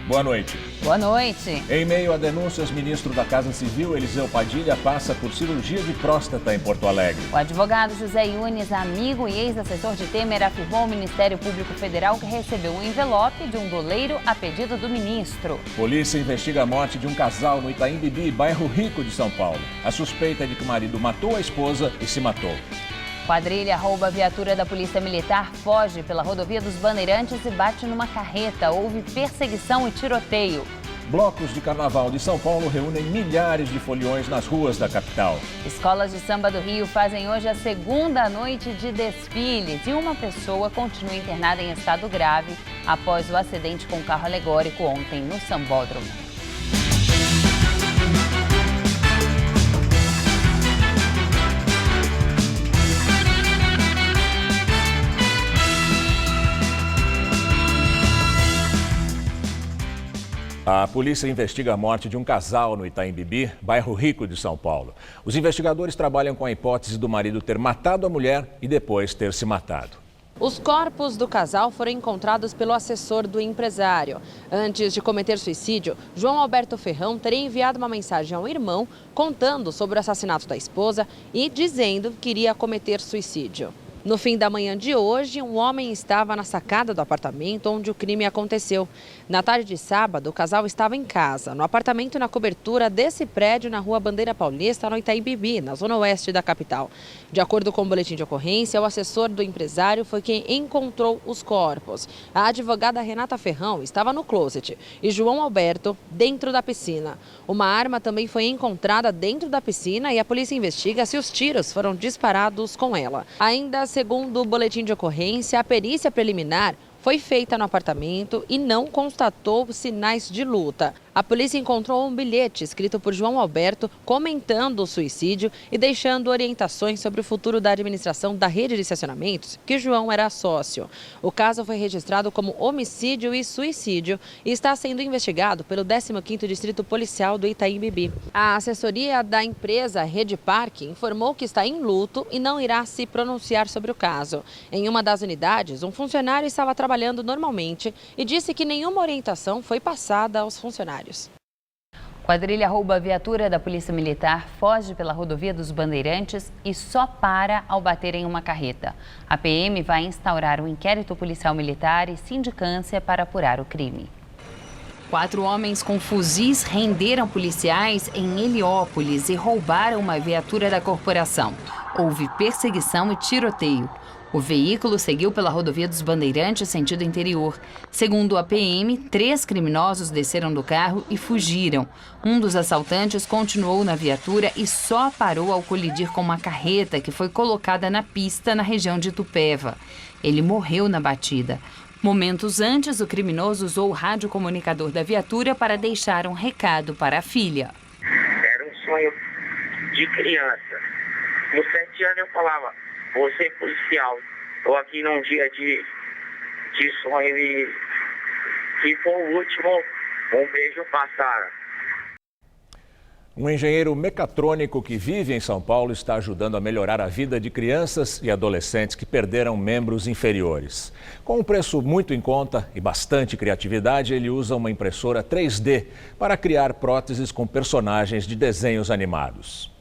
Boa noite. Boa noite. Em meio a denúncias, ministro da Casa Civil, Eliseu Padilha, passa por cirurgia de próstata em Porto Alegre. O advogado José Yunes, amigo e ex-assessor de Temer, afirmou ao Ministério Público Federal que recebeu um envelope de um doleiro a pedido do ministro. Polícia investiga a morte de um casal no Itaim Bibi, bairro Rico de São Paulo. A suspeita é de que o marido matou a esposa e se matou. Quadrilha rouba a viatura da Polícia Militar, foge pela rodovia dos Bandeirantes e bate numa carreta. Houve perseguição e tiroteio. Blocos de carnaval de São Paulo reúnem milhares de foliões nas ruas da capital. Escolas de samba do Rio fazem hoje a segunda noite de desfiles e uma pessoa continua internada em estado grave após o acidente com o carro alegórico ontem no Sambódromo. A polícia investiga a morte de um casal no Itaim Bibi, bairro Rico de São Paulo. Os investigadores trabalham com a hipótese do marido ter matado a mulher e depois ter se matado. Os corpos do casal foram encontrados pelo assessor do empresário. Antes de cometer suicídio, João Alberto Ferrão teria enviado uma mensagem ao irmão contando sobre o assassinato da esposa e dizendo que iria cometer suicídio. No fim da manhã de hoje, um homem estava na sacada do apartamento onde o crime aconteceu. Na tarde de sábado, o casal estava em casa, no apartamento na cobertura desse prédio na rua Bandeira Paulista, no Itaim Bibi, na zona oeste da capital. De acordo com o boletim de ocorrência, o assessor do empresário foi quem encontrou os corpos. A advogada Renata Ferrão estava no closet e João Alberto dentro da piscina. Uma arma também foi encontrada dentro da piscina e a polícia investiga se os tiros foram disparados com ela. Ainda segundo o boletim de ocorrência, a perícia preliminar foi feita no apartamento e não constatou sinais de luta. A polícia encontrou um bilhete escrito por João Alberto comentando o suicídio e deixando orientações sobre o futuro da administração da rede de estacionamentos, que João era sócio. O caso foi registrado como homicídio e suicídio e está sendo investigado pelo 15º Distrito Policial do Itaim Bibi. A assessoria da empresa Rede Parque informou que está em luto e não irá se pronunciar sobre o caso. Em uma das unidades, um funcionário estava trabalhando normalmente e disse que nenhuma orientação foi passada aos funcionários. Quadrilha rouba a viatura da Polícia Militar, foge pela rodovia dos Bandeirantes e só para ao bater em uma carreta. A PM vai instaurar um inquérito policial militar e sindicância para apurar o crime. 4 homens com fuzis renderam policiais em Heliópolis e roubaram uma viatura da corporação. Houve perseguição e tiroteio. O veículo seguiu pela rodovia dos Bandeirantes, sentido interior. Segundo a PM, 3 criminosos desceram do carro e fugiram. Um dos assaltantes continuou na viatura e só parou ao colidir com uma carreta que foi colocada na pista na região de Itupeva. Ele morreu na batida. Momentos antes, o criminoso usou o radiocomunicador da viatura para deixar um recado para a filha. Era um sonho de criança. Com 7 anos eu falava: você policial, estou aqui num dia de sonho e se for o último, um beijo pra Sara. Um engenheiro mecatrônico que vive em São Paulo está ajudando a melhorar a vida de crianças e adolescentes que perderam membros inferiores. Com um preço muito em conta e bastante criatividade, ele usa uma impressora 3D para criar próteses com personagens de desenhos animados.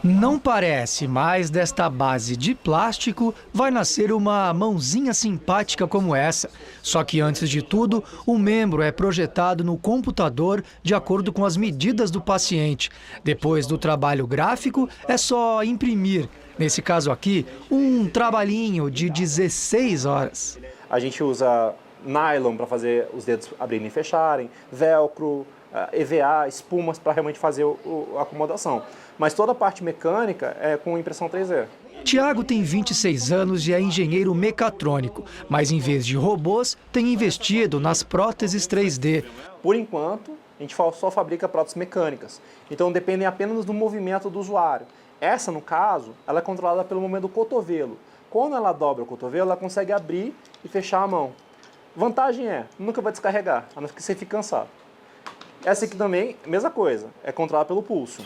Não parece, mas desta base de plástico vai nascer uma mãozinha simpática como essa. Só que antes de tudo, o membro é projetado no computador de acordo com as medidas do paciente. Depois do trabalho gráfico, é só imprimir. Nesse caso aqui, um trabalhinho de 16 horas. A gente usa nylon para fazer os dedos abrirem e fecharem, velcro, EVA, espumas para realmente fazer a acomodação. Mas toda a parte mecânica é com impressão 3D. Tiago tem 26 anos e é engenheiro mecatrônico, mas em vez de robôs, tem investido nas próteses 3D. Por enquanto, a gente só fabrica próteses mecânicas, então dependem apenas do movimento do usuário. Essa, no caso, ela é controlada pelo movimento do cotovelo. Quando ela dobra o cotovelo, ela consegue abrir e fechar a mão. Vantagem é, nunca vai descarregar, a não ser que você fique cansado. Essa aqui também, mesma coisa, é controlada pelo pulso.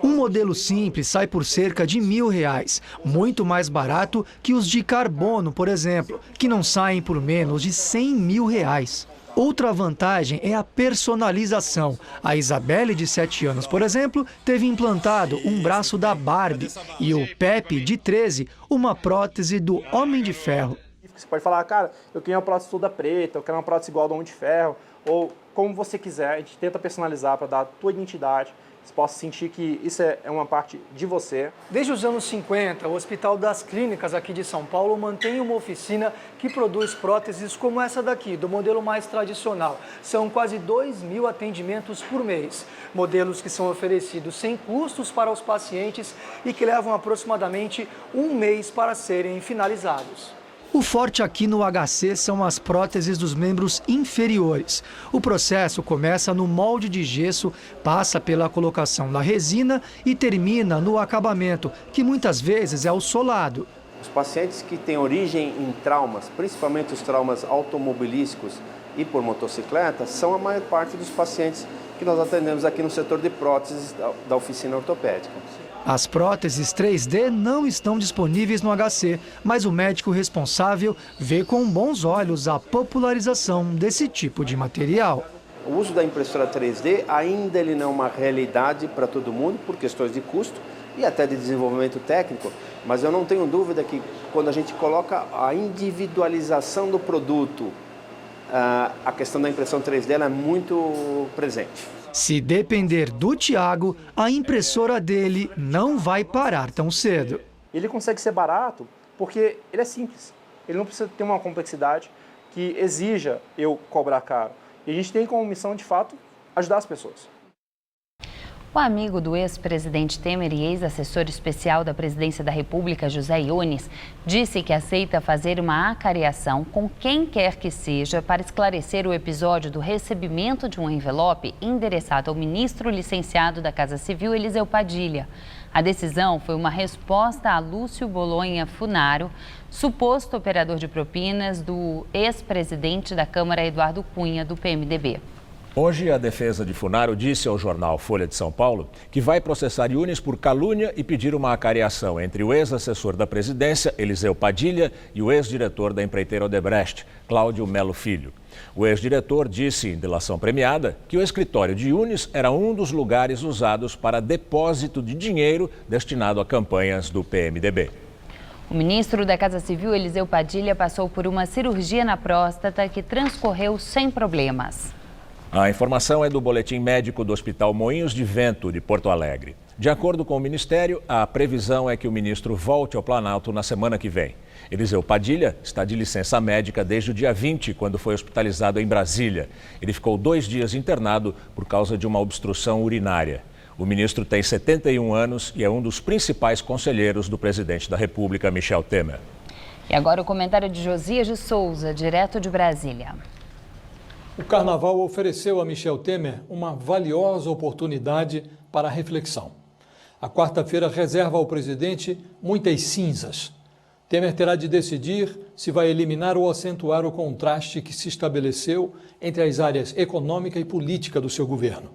Um modelo simples sai por cerca de R$1.000, muito mais barato que os de carbono, por exemplo, que não saem por menos de R$100.000. Outra vantagem é a personalização. A Isabelle, de 7 anos, por exemplo, teve implantado um braço da Barbie e o Pepe, de 13, uma prótese do Homem de Ferro. Você pode falar, cara, eu quero uma prótese toda preta, eu quero uma prótese igual ao do Homem de Ferro, ou como você quiser, a gente tenta personalizar para dar a tua identidade. Você possa sentir que isso é uma parte de você. Desde os anos 50, o Hospital das Clínicas aqui de São Paulo mantém uma oficina que produz próteses como essa daqui, do modelo mais tradicional. São quase 2.000 atendimentos por mês. Modelos que são oferecidos sem custos para os pacientes e que levam aproximadamente um mês para serem finalizados. O forte aqui no HC são as próteses dos membros inferiores. O processo começa no molde de gesso, passa pela colocação da resina e termina no acabamento, que muitas vezes é o solado. Os pacientes que têm origem em traumas, principalmente os traumas automobilísticos e por motocicleta, são a maior parte dos pacientes que nós atendemos aqui no setor de próteses da oficina ortopédica. As próteses 3D não estão disponíveis no HC, mas o médico responsável vê com bons olhos a popularização desse tipo de material. O uso da impressora 3D ainda ele não é uma realidade para todo mundo por questões de custo e até de desenvolvimento técnico, mas eu não tenho dúvida que quando a gente coloca a individualização do produto, a questão da impressão 3D ela é muito presente. Se depender do Thiago, a impressora dele não vai parar tão cedo. Ele consegue ser barato porque ele é simples. Ele não precisa ter uma complexidade que exija eu cobrar caro. E a gente tem como missão, de fato, ajudar as pessoas. O amigo do ex-presidente Temer e ex-assessor especial da Presidência da República, José Yunes, disse que aceita fazer uma acariação com quem quer que seja para esclarecer o episódio do recebimento de um envelope endereçado ao ministro licenciado da Casa Civil, Eliseu Padilha. A decisão foi uma resposta a Lúcio Bolonha Funaro, suposto operador de propinas do ex-presidente da Câmara, Eduardo Cunha, do PMDB. Hoje, a defesa de Funaro disse ao jornal Folha de São Paulo que vai processar Yunes por calúnia e pedir uma acariação entre o ex-assessor da presidência, Eliseu Padilha, e o ex-diretor da empreiteira Odebrecht, Cláudio Melo Filho. O ex-diretor disse em delação premiada que o escritório de Yunes era um dos lugares usados para depósito de dinheiro destinado a campanhas do PMDB. O ministro da Casa Civil, Eliseu Padilha, passou por uma cirurgia na próstata que transcorreu sem problemas. A informação é do boletim médico do Hospital Moinhos de Vento, de Porto Alegre. De acordo com o Ministério, a previsão é que o ministro volte ao Planalto na semana que vem. Eliseu Padilha está de licença médica desde o dia 20, quando foi hospitalizado em Brasília. Ele ficou 2 dias internado por causa de uma obstrução urinária. O ministro tem 71 anos e é um dos principais conselheiros do presidente da República, Michel Temer. E agora o comentário de Josias de Souza, direto de Brasília. O Carnaval ofereceu a Michel Temer uma valiosa oportunidade para a reflexão. A quarta-feira reserva ao presidente muitas cinzas. Temer terá de decidir se vai eliminar ou acentuar o contraste que se estabeleceu entre as áreas econômica e política do seu governo.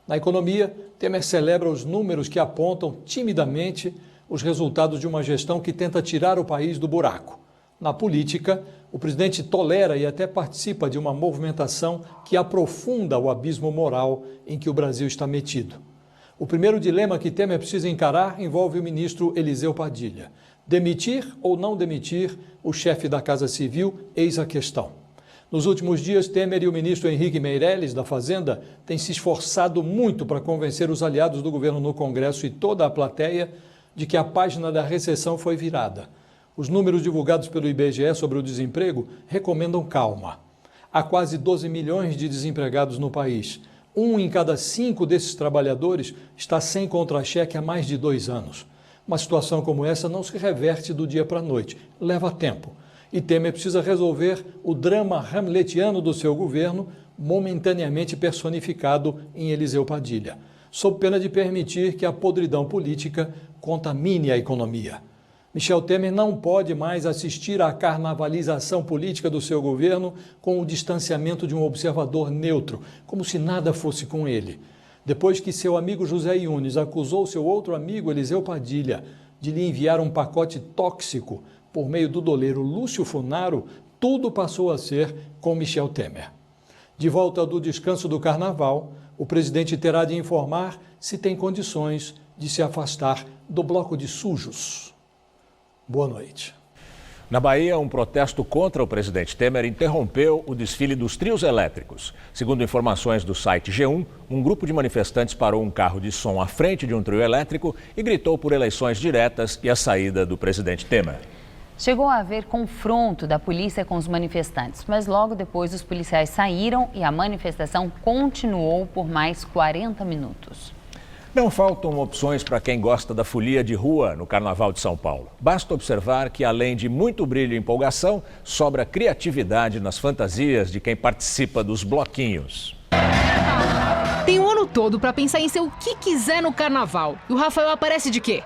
Na economia, Temer celebra os números que apontam timidamente os resultados de uma gestão que tenta tirar o país do buraco. Na política, o presidente tolera e até participa de uma movimentação que aprofunda o abismo moral em que o Brasil está metido. O primeiro dilema que Temer precisa encarar envolve o ministro Eliseu Padilha. Demitir ou não demitir o chefe da Casa Civil, eis a questão. Nos últimos dias, Temer e o ministro Henrique Meirelles, da Fazenda, têm se esforçado muito para convencer os aliados do governo no Congresso e toda a plateia de que a página da recessão foi virada. Os números divulgados pelo IBGE sobre o desemprego recomendam calma. Há quase 12 milhões de desempregados no país. 1 em cada 5 desses trabalhadores está sem contra-cheque há mais de 2 anos. Uma situação como essa não se reverte do dia para a noite, leva tempo. E Temer precisa resolver o drama hamletiano do seu governo, momentaneamente personificado em Eliseu Padilha, sob pena de permitir que a podridão política contamine a economia. Michel Temer não pode mais assistir à carnavalização política do seu governo com o distanciamento de um observador neutro, como se nada fosse com ele. Depois que seu amigo José Yunes acusou seu outro amigo Eliseu Padilha de lhe enviar um pacote tóxico por meio do doleiro Lúcio Funaro, tudo passou a ser com Michel Temer. De volta do descanso do carnaval, o presidente terá de informar se tem condições de se afastar do bloco de sujos. Boa noite. Na Bahia, um protesto contra o presidente Temer interrompeu o desfile dos trios elétricos. Segundo informações do site G1, um grupo de manifestantes parou um carro de som à frente de um trio elétrico e gritou por eleições diretas e a saída do presidente Temer. Chegou a haver confronto da polícia com os manifestantes, mas logo depois os policiais saíram e a manifestação continuou por mais 40 minutos. Não faltam opções para quem gosta da folia de rua no Carnaval de São Paulo. Basta observar que, além de muito brilho e empolgação, sobra criatividade nas fantasias de quem participa dos bloquinhos. Tem o ano todo para pensar em ser o que quiser no Carnaval. E o Rafael aparece de quê?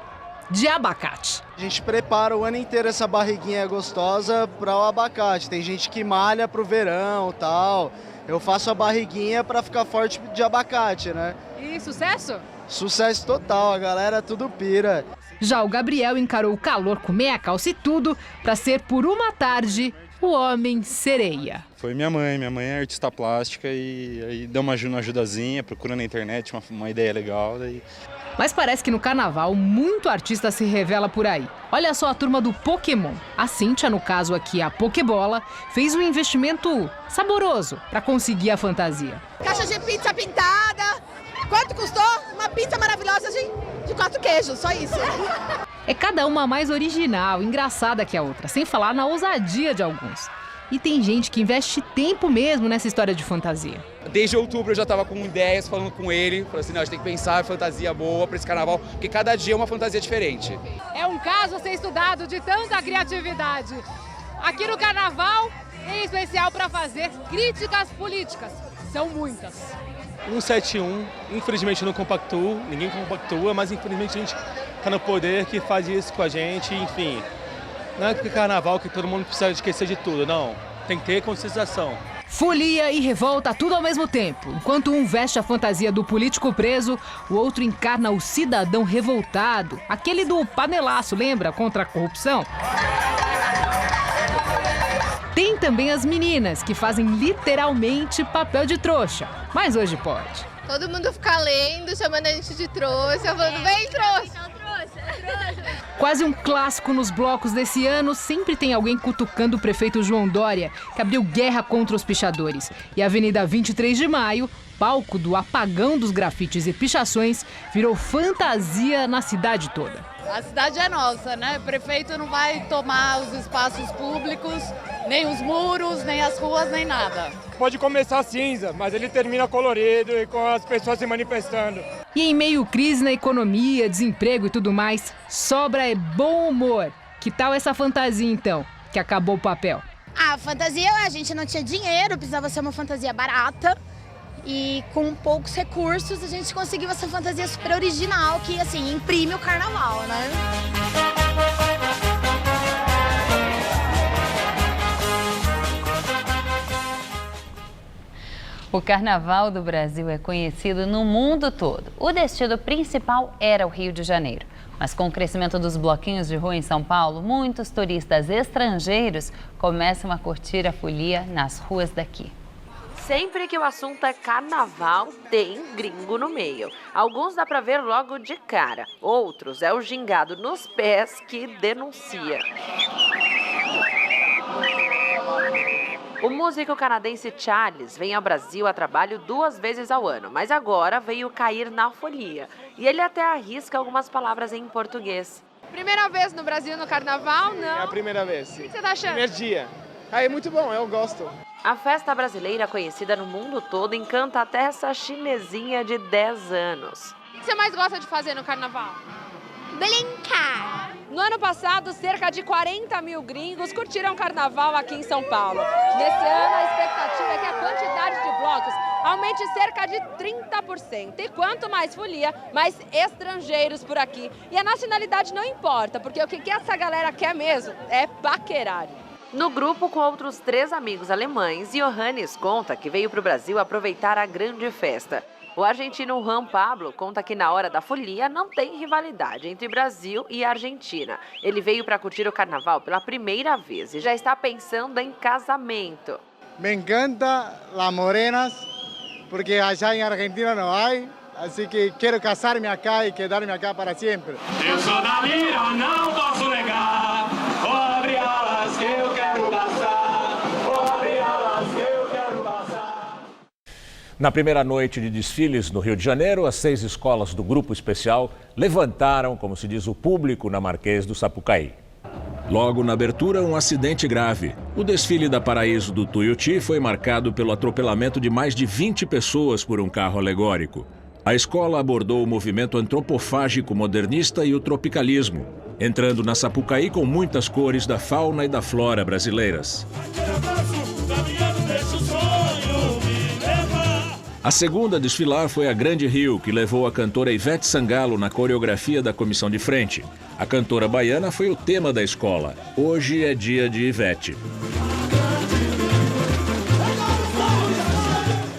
De abacate. A gente prepara o ano inteiro essa barriguinha gostosa para o abacate. Tem gente que malha pro verão e tal. Eu faço a barriguinha para ficar forte de abacate, né? E sucesso? Sucesso total, a galera tudo pira. Já o Gabriel encarou o calor com meia calça e tudo para ser por uma tarde o homem sereia. Foi minha mãe é artista plástica e aí deu uma ajudazinha, procura na internet uma ideia legal. Daí... Mas parece que no carnaval muito artista se revela por aí. Olha só a turma do Pokémon. A Cíntia, no caso aqui a Pokébola, fez um investimento saboroso para conseguir a fantasia. Caixa de pizza pintada. Quanto custou? Uma pizza maravilhosa de 4 queijos, só isso. É cada uma mais original, engraçada que a outra, sem falar na ousadia de alguns. E tem gente que investe tempo mesmo nessa história de fantasia. Desde outubro eu já estava com ideias, falando com ele. Falei assim, não, a gente tem que pensar em fantasia boa para esse carnaval, porque cada dia é uma fantasia diferente. É um caso a ser estudado de tanta criatividade. Aqui no carnaval, em especial para fazer críticas políticas. São muitas. 171, infelizmente não compactua, ninguém compactua, mas infelizmente a gente está no poder que faz isso com a gente, enfim. Não é que carnaval que todo mundo precisa esquecer de tudo, não. Tem que ter conscientização. Folia e revolta tudo ao mesmo tempo. Enquanto um veste a fantasia do político preso, o outro encarna o cidadão revoltado. Aquele do panelaço, lembra? Contra a corrupção. Tem também as meninas, que fazem literalmente papel de trouxa. Mas hoje pode. Todo mundo fica lendo, chamando a gente de trouxa, falando, vem trouxa. Quase um clássico nos blocos desse ano, sempre tem alguém cutucando o prefeito João Dória, que abriu guerra contra os pichadores. E a Avenida 23 de Maio, palco do apagão dos grafites e pichações, virou fantasia na cidade toda. A cidade é nossa, né? O prefeito não vai tomar os espaços públicos, nem os muros, nem as ruas, nem nada. Pode começar cinza, mas ele termina colorido e com as pessoas se manifestando. E em meio crise na economia, desemprego e tudo mais, sobra é bom humor. Que tal essa fantasia então, que acabou o papel? A fantasia, a gente não tinha dinheiro, precisava ser uma fantasia barata. E com poucos recursos a gente conseguiu essa fantasia super original que, assim, imprime o carnaval, né? O Carnaval do Brasil é conhecido no mundo todo. O destino principal era o Rio de Janeiro. Mas com o crescimento dos bloquinhos de rua em São Paulo, muitos turistas estrangeiros começam a curtir a folia nas ruas daqui. Sempre que o assunto é carnaval, tem gringo no meio. Alguns dá pra ver logo de cara, outros é o gingado nos pés que denuncia. O músico canadense Charles vem ao Brasil a trabalho 2 vezes ao ano, mas agora veio cair na folia. E ele até arrisca algumas palavras em português. Primeira vez no Brasil no carnaval, não? É a primeira vez. O que você tá achando? Primeiro dia. É muito bom, eu gosto. A festa brasileira, conhecida no mundo todo, encanta até essa chinesinha de 10 anos. O que você mais gosta de fazer no carnaval? Brincar! No ano passado, cerca de 40 mil gringos curtiram o carnaval aqui em São Paulo. Nesse ano, a expectativa é que a quantidade de blocos aumente cerca de 30%. E quanto mais folia, mais estrangeiros por aqui. E a nacionalidade não importa, porque o que essa galera quer mesmo é paquerar. No grupo com outros 3 amigos alemães, Johannes conta que veio para o Brasil aproveitar a grande festa. O argentino Juan Pablo conta que na hora da folia não tem rivalidade entre Brasil e Argentina. Ele veio para curtir o carnaval pela primeira vez e já está pensando em casamento. Me encanta las morenas, porque allá en Argentina no hay. Así que quero casar-me acá e quedar-me acá para sempre. Eu sou da lira, não posso negar. Vou abrir alas que eu quero passar. Vou abrir alas que eu quero passar. Na primeira noite de desfiles no Rio de Janeiro, as 6 escolas do Grupo Especial levantaram, como se diz, o público na Marquês do Sapucaí. Logo na abertura, um acidente grave. O desfile da Paraíso do Tuiuti foi marcado pelo atropelamento de mais de 20 pessoas por um carro alegórico. A escola abordou o movimento antropofágico modernista e o tropicalismo, entrando na Sapucaí com muitas cores da fauna e da flora brasileiras. A segunda a desfilar foi a Grande Rio, que levou a cantora Ivete Sangalo na coreografia da comissão de frente. A cantora baiana foi o tema da escola. Hoje é dia de Ivete.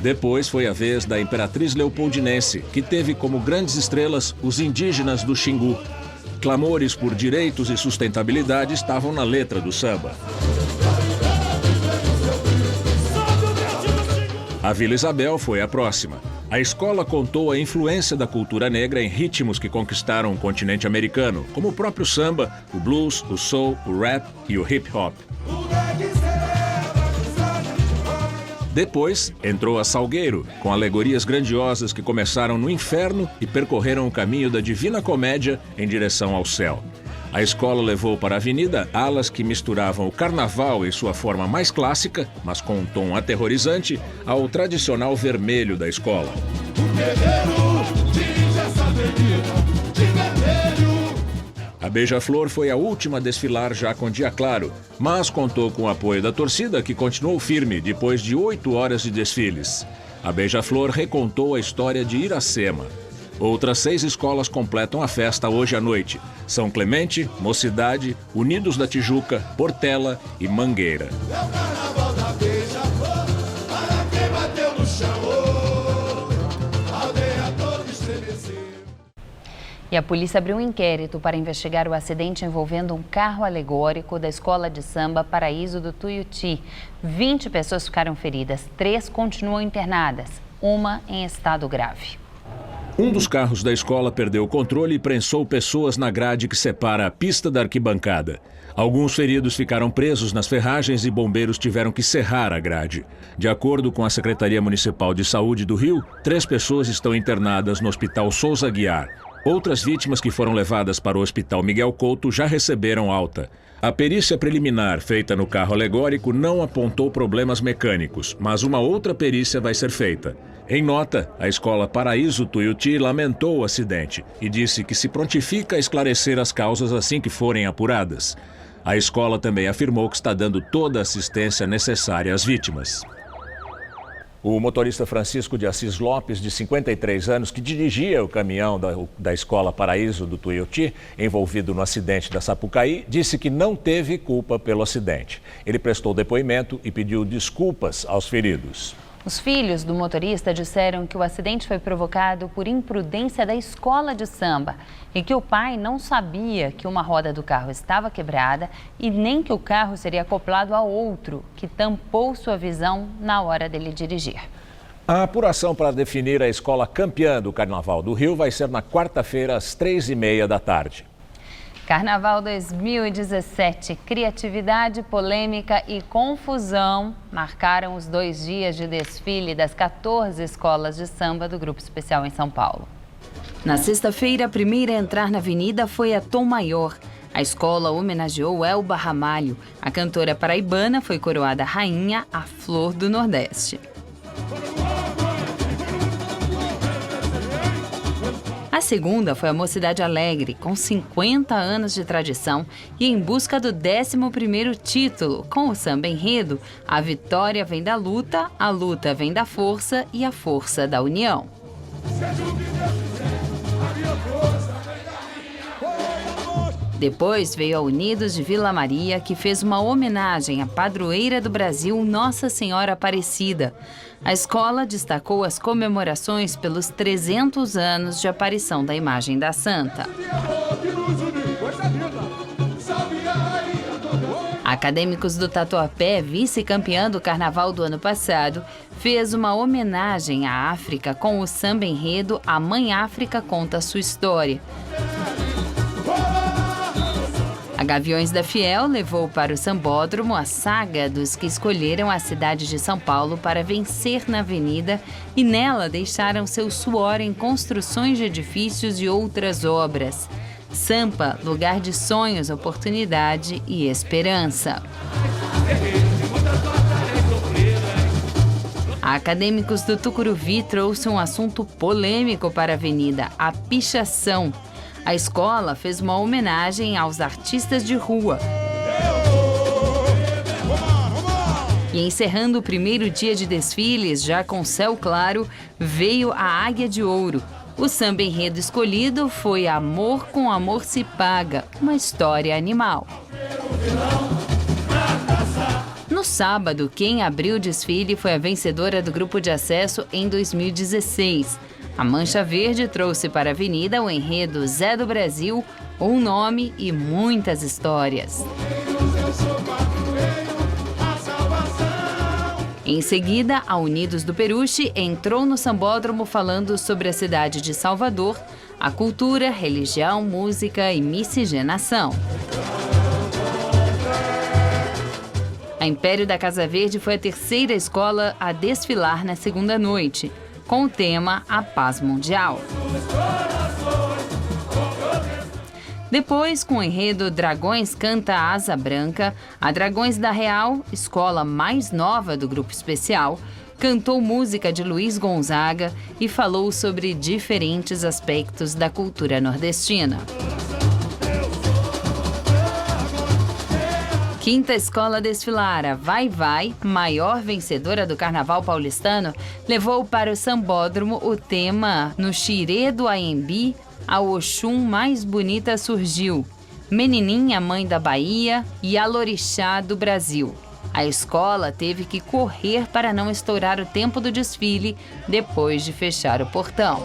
Depois foi a vez da Imperatriz Leopoldinense, que teve como grandes estrelas os indígenas do Xingu. Clamores por direitos e sustentabilidade estavam na letra do samba. A Vila Isabel foi a próxima. A escola contou a influência da cultura negra em ritmos que conquistaram o continente americano, como o próprio samba, o blues, o soul, o rap e o hip hop. Depois, entrou a Salgueiro, com alegorias grandiosas que começaram no inferno e percorreram o caminho da Divina Comédia em direção ao céu. A escola levou para a avenida alas que misturavam o carnaval em sua forma mais clássica, mas com um tom aterrorizante, ao tradicional vermelho da escola. A Beija-Flor foi a última a desfilar já com dia claro, mas contou com o apoio da torcida, que continuou firme depois de 8 horas de desfiles. A Beija-Flor recontou a história de Iracema. Outras 6 escolas completam a festa hoje à noite. São Clemente, Mocidade, Unidos da Tijuca, Portela e Mangueira. E a polícia abriu um inquérito para investigar o acidente envolvendo um carro alegórico da escola de samba Paraíso do Tuiuti. 20 pessoas ficaram feridas, 3 continuam internadas, uma em estado grave. Um dos carros da escola perdeu o controle e prensou pessoas na grade que separa a pista da arquibancada. Alguns feridos ficaram presos nas ferragens e bombeiros tiveram que serrar a grade. De acordo com a Secretaria Municipal de Saúde do Rio, 3 pessoas estão internadas no Hospital Souza Aguiar. Outras vítimas que foram levadas para o Hospital Miguel Couto já receberam alta. A perícia preliminar feita no carro alegórico não apontou problemas mecânicos, mas uma outra perícia vai ser feita. Em nota, a escola Paraíso Tuiuti lamentou o acidente e disse que se prontifica a esclarecer as causas assim que forem apuradas. A escola também afirmou que está dando toda a assistência necessária às vítimas. O motorista Francisco de Assis Lopes, de 53 anos, que dirigia o caminhão da escola Paraíso do Tuiuti, envolvido no acidente da Sapucaí, disse que não teve culpa pelo acidente. Ele prestou depoimento e pediu desculpas aos feridos. Os filhos do motorista disseram que o acidente foi provocado por imprudência da escola de samba e que o pai não sabia que uma roda do carro estava quebrada e nem que o carro seria acoplado a outro, que tampou sua visão na hora dele dirigir. A apuração para definir a escola campeã do Carnaval do Rio vai ser na quarta-feira, às 3h30 da tarde. Carnaval 2017, criatividade, polêmica e confusão marcaram os 2 dias de desfile das 14 escolas de samba do Grupo Especial em São Paulo. Na sexta-feira, a primeira a entrar na avenida foi a Tom Maior. A escola homenageou Elba Ramalho. A cantora paraibana foi coroada rainha, a Flor do Nordeste. A segunda foi a Mocidade Alegre, com 50 anos de tradição e em busca do 11º título, com o samba enredo A Vitória Vem da Luta, a Luta Vem da Força e a Força da União. Depois veio a Unidos de Vila Maria, que fez uma homenagem à padroeira do Brasil, Nossa Senhora Aparecida. A escola destacou as comemorações pelos 300 anos de aparição da imagem da santa. A Acadêmicos do Tatuapé, vice-campeã do carnaval do ano passado, fez uma homenagem à África com o samba enredo A Mãe África Conta Sua História. A Gaviões da Fiel levou para o Sambódromo a saga dos que escolheram a cidade de São Paulo para vencer na avenida e nela deixaram seu suor em construções de edifícios e outras obras. Sampa, lugar de sonhos, oportunidade e esperança. A Acadêmicos do Tucuruvi trouxe um assunto polêmico para a avenida, a pichação. A escola fez uma homenagem aos artistas de rua. E encerrando o primeiro dia de desfiles, já com céu claro, veio a Águia de Ouro. O samba enredo escolhido foi Amor com Amor se Paga, uma história animal. No sábado, quem abriu o desfile foi a vencedora do grupo de acesso em 2016. A Mancha Verde trouxe para a avenida o enredo Zé do Brasil, um nome e muitas histórias. Em seguida, a Unidos do Peruche entrou no Sambódromo falando sobre a cidade de Salvador, a cultura, religião, música e miscigenação. A Império da Casa Verde foi a terceira escola a desfilar na segunda noite, com o tema A Paz Mundial. Depois, com o enredo Dragões Canta Asa Branca, a Dragões da Real, escola mais nova do grupo especial, cantou música de Luiz Gonzaga e falou sobre diferentes aspectos da cultura nordestina. Quinta escola a desfilar, a Vai Vai, maior vencedora do Carnaval paulistano, levou para o Sambódromo o tema No Xirê do Aembi, a Oxum mais bonita surgiu, Menininha Mãe da Bahia e a Lorixá do Brasil. A escola teve que correr para não estourar o tempo do desfile depois de fechar o portão.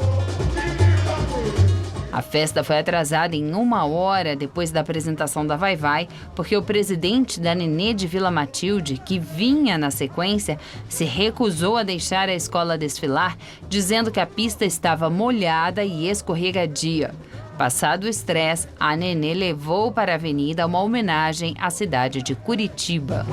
A festa foi atrasada em 1 hora depois da apresentação da Vai Vai, porque o presidente da Nenê de Vila Matilde, que vinha na sequência, se recusou a deixar a escola desfilar, dizendo que a pista estava molhada e escorregadia. Passado o estresse, a Nenê levou para a avenida uma homenagem à cidade de Curitiba.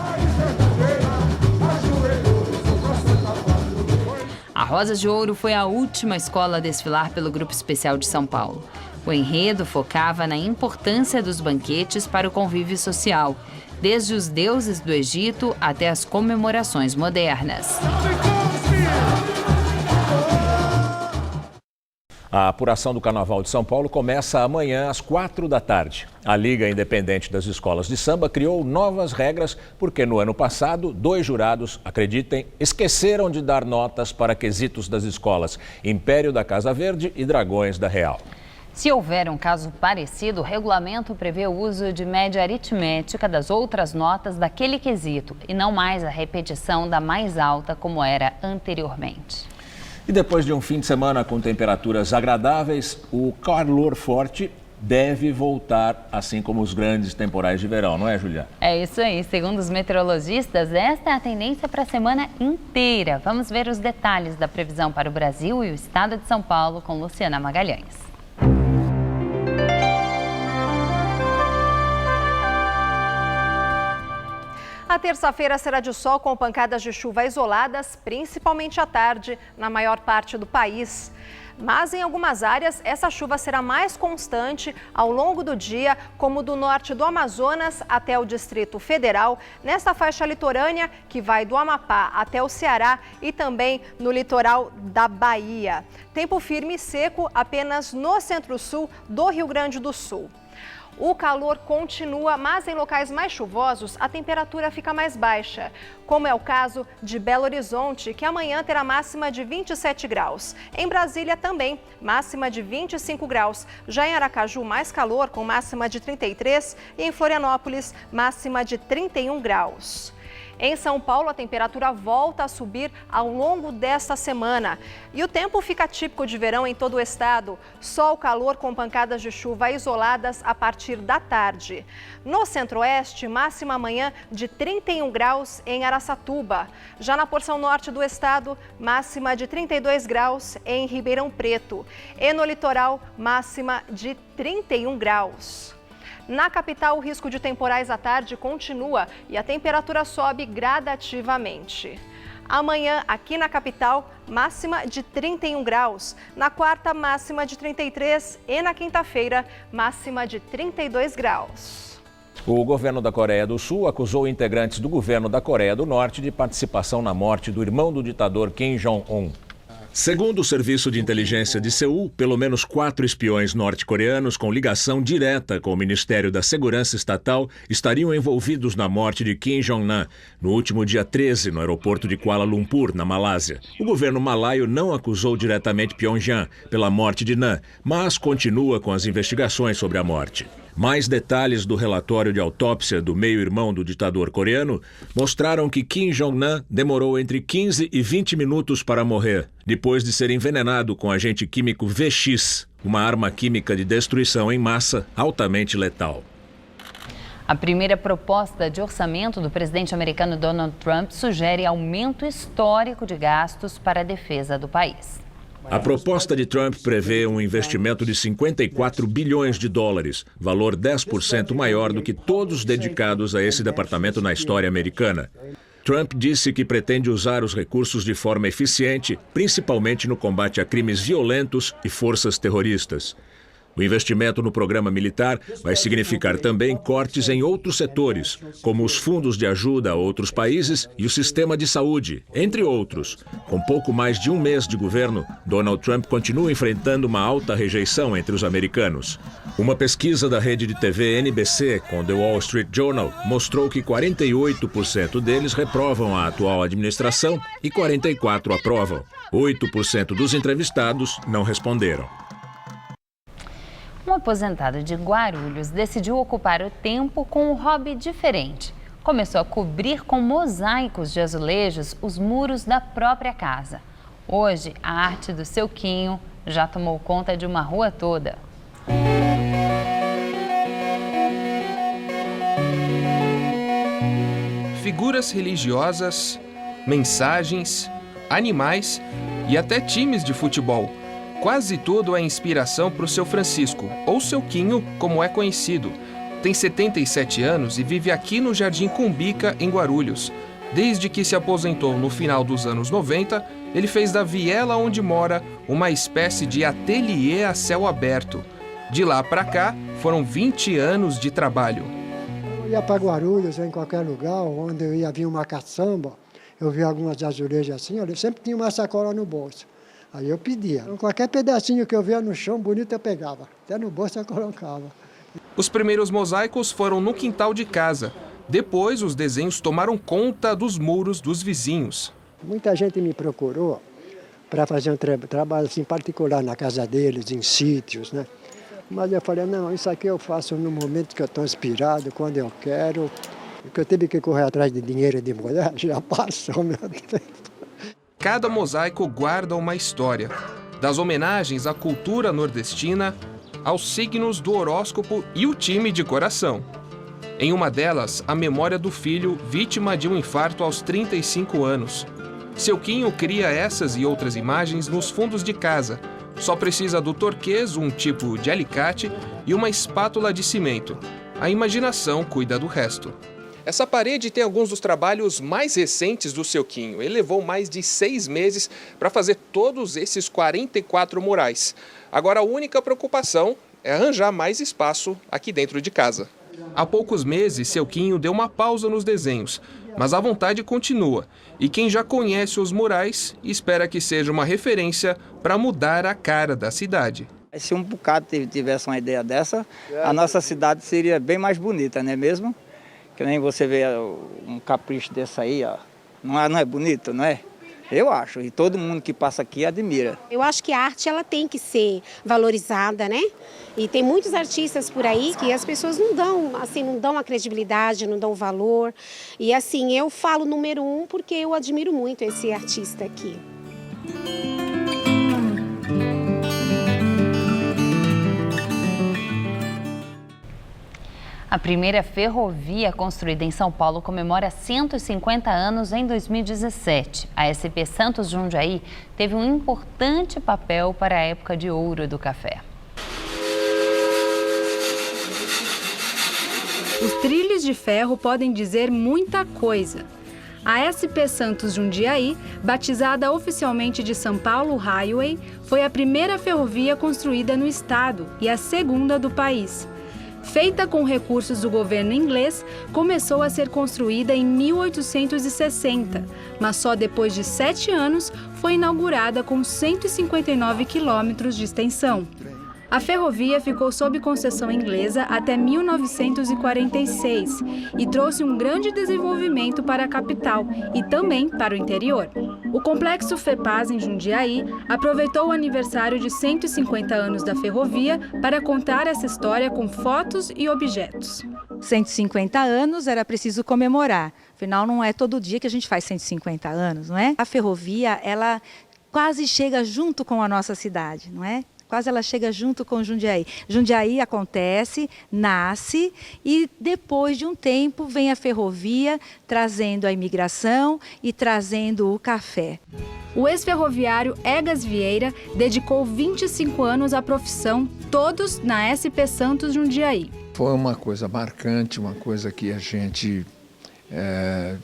A Rosas de Ouro foi a última escola a desfilar pelo Grupo Especial de São Paulo. O enredo focava na importância dos banquetes para o convívio social, desde os deuses do Egito até as comemorações modernas. A apuração do Carnaval de São Paulo começa amanhã às 16h. A Liga Independente das Escolas de Samba criou novas regras porque no ano passado, 2 jurados, acreditem, esqueceram de dar notas para quesitos das escolas Império da Casa Verde e Dragões da Real. Se houver um caso parecido, o regulamento prevê o uso de média aritmética das outras notas daquele quesito e não mais a repetição da mais alta como era anteriormente. E depois de um fim de semana com temperaturas agradáveis, o calor forte deve voltar, assim como os grandes temporais de verão, não é, Juliana? É isso aí. Segundo os meteorologistas, esta é a tendência para a semana inteira. Vamos ver os detalhes da previsão para o Brasil e o estado de São Paulo com Luciana Magalhães. A terça-feira será de sol com pancadas de chuva isoladas, principalmente à tarde, na maior parte do país. Mas em algumas áreas, essa chuva será mais constante ao longo do dia, como do norte do Amazonas até o Distrito Federal, nesta faixa litorânea que vai do Amapá até o Ceará e também no litoral da Bahia. Tempo firme e seco apenas no centro-sul do Rio Grande do Sul. O calor continua, mas em locais mais chuvosos a temperatura fica mais baixa, como é o caso de Belo Horizonte, que amanhã terá máxima de 27 graus. Em Brasília também, máxima de 25 graus. Já em Aracaju, mais calor, com máxima de 33 e em Florianópolis, máxima de 31 graus. Em São Paulo, a temperatura volta a subir ao longo desta semana. E o tempo fica típico de verão em todo o estado. Sol, calor com pancadas de chuva isoladas a partir da tarde. No centro-oeste, máxima amanhã de 31 graus em Araçatuba. Já na porção norte do estado, máxima de 32 graus em Ribeirão Preto. E no litoral, máxima de 31 graus. Na capital, o risco de temporais à tarde continua e a temperatura sobe gradativamente. Amanhã, aqui na capital, máxima de 31 graus. Na quarta, máxima de 33 e na quinta-feira, máxima de 32 graus. O governo da Coreia do Sul acusou integrantes do governo da Coreia do Norte de participação na morte do irmão do ditador Kim Jong-un. Segundo o Serviço de Inteligência de Seul, pelo menos 4 espiões norte-coreanos com ligação direta com o Ministério da Segurança Estatal estariam envolvidos na morte de Kim Jong-nam no último dia 13, no aeroporto de Kuala Lumpur, na Malásia. O governo malaio não acusou diretamente Pyongyang pela morte de Nam, mas continua com as investigações sobre a morte. Mais detalhes do relatório de autópsia do meio-irmão do ditador coreano mostraram que Kim Jong-nam demorou entre 15 e 20 minutos para morrer, depois de ser envenenado com agente químico VX, uma arma química de destruição em massa altamente letal. A primeira proposta de orçamento do presidente americano Donald Trump sugere aumento histórico de gastos para a defesa do país. A proposta de Trump prevê um investimento de 54 bilhões de dólares, valor 10% maior do que todos dedicados a esse departamento na história americana. Trump disse que pretende usar os recursos de forma eficiente, principalmente no combate a crimes violentos e forças terroristas. O investimento no programa militar vai significar também cortes em outros setores, como os fundos de ajuda a outros países e o sistema de saúde, entre outros. Com pouco mais de um mês de governo, Donald Trump continua enfrentando uma alta rejeição entre os americanos. Uma pesquisa da rede de TV NBC com The Wall Street Journal mostrou que 48% deles reprovam a atual administração e 44% aprovam. 8% dos entrevistados não responderam. Um aposentado de Guarulhos decidiu ocupar o tempo com um hobby diferente. Começou a cobrir com mosaicos de azulejos os muros da própria casa. Hoje, a arte do seu Quinho já tomou conta de uma rua toda. Figuras religiosas, mensagens, animais e até times de futebol. Quase tudo é inspiração para o seu Francisco, ou seu Quinho, como é conhecido. Tem 77 anos e vive aqui no Jardim Cumbica, em Guarulhos. Desde que se aposentou no final dos anos 90, ele fez da viela onde mora uma espécie de ateliê a céu aberto. De lá para cá, foram 20 anos de trabalho. Eu ia para Guarulhos, em qualquer lugar, onde eu ia vir uma caçamba, eu via algumas azulejas assim, eu sempre tinha uma sacola no bolso. Aí eu pedia. Qualquer pedacinho que eu via no chão bonito eu pegava. Até no bolso eu colocava. Os primeiros mosaicos foram no quintal de casa. Depois, os desenhos tomaram conta dos muros dos vizinhos. Muita gente me procurou para fazer um trabalho assim, particular na casa deles, em sítios, né? Mas eu falei, não, isso aqui eu faço no momento que eu estou inspirado, quando eu quero. Porque eu tive que correr atrás de dinheiro de mulher, já passou meu tempo. Cada mosaico guarda uma história, das homenagens à cultura nordestina, aos signos do horóscopo e o time de coração. Em uma delas, a memória do filho vítima de um infarto aos 35 anos. Seu Quinho cria essas e outras imagens nos fundos de casa. Só precisa do torquês, um tipo de alicate e uma espátula de cimento. A imaginação cuida do resto. Essa parede tem alguns dos trabalhos mais recentes do seu Quinho. Ele levou mais de 6 meses para fazer todos esses 44 murais. Agora a única preocupação é arranjar mais espaço aqui dentro de casa. Há poucos meses, seu Quinho deu uma pausa nos desenhos, mas a vontade continua. E quem já conhece os murais espera que seja uma referência para mudar a cara da cidade. Se um bocado tivesse uma ideia dessa, a nossa cidade seria bem mais bonita, não é mesmo? Que nem você vê um capricho desse aí, ó. Não é bonito, não é? Eu acho, e todo mundo que passa aqui admira. Eu acho que a arte ela tem que ser valorizada, né? E tem muitos artistas por aí que as pessoas não dão a credibilidade, não dão valor. E assim, eu falo número 1 porque eu admiro muito esse artista aqui. A primeira ferrovia construída em São Paulo comemora 150 anos em 2017. A SP Santos Jundiaí teve um importante papel para a época de ouro do café. Os trilhos de ferro podem dizer muita coisa. A SP Santos Jundiaí, batizada oficialmente de São Paulo Highway, foi a primeira ferrovia construída no estado e a segunda do país. Feita com recursos do governo inglês, começou a ser construída em 1860, mas só depois de 7 anos foi inaugurada com 159 quilômetros de extensão. A ferrovia ficou sob concessão inglesa até 1946 e trouxe um grande desenvolvimento para a capital e também para o interior. O Complexo FEPAS, em Jundiaí, aproveitou o aniversário de 150 anos da ferrovia para contar essa história com fotos e objetos. 150 anos era preciso comemorar, afinal não é todo dia que a gente faz 150 anos, não é? A ferrovia, ela quase chega junto com a nossa cidade, não é? Quase ela chega junto com Jundiaí. Jundiaí acontece, nasce e depois de um tempo vem a ferrovia trazendo a imigração e trazendo o café. O ex-ferroviário Egas Vieira dedicou 25 anos à profissão, todos na SP Santos Jundiaí. Foi uma coisa marcante, uma coisa que a gente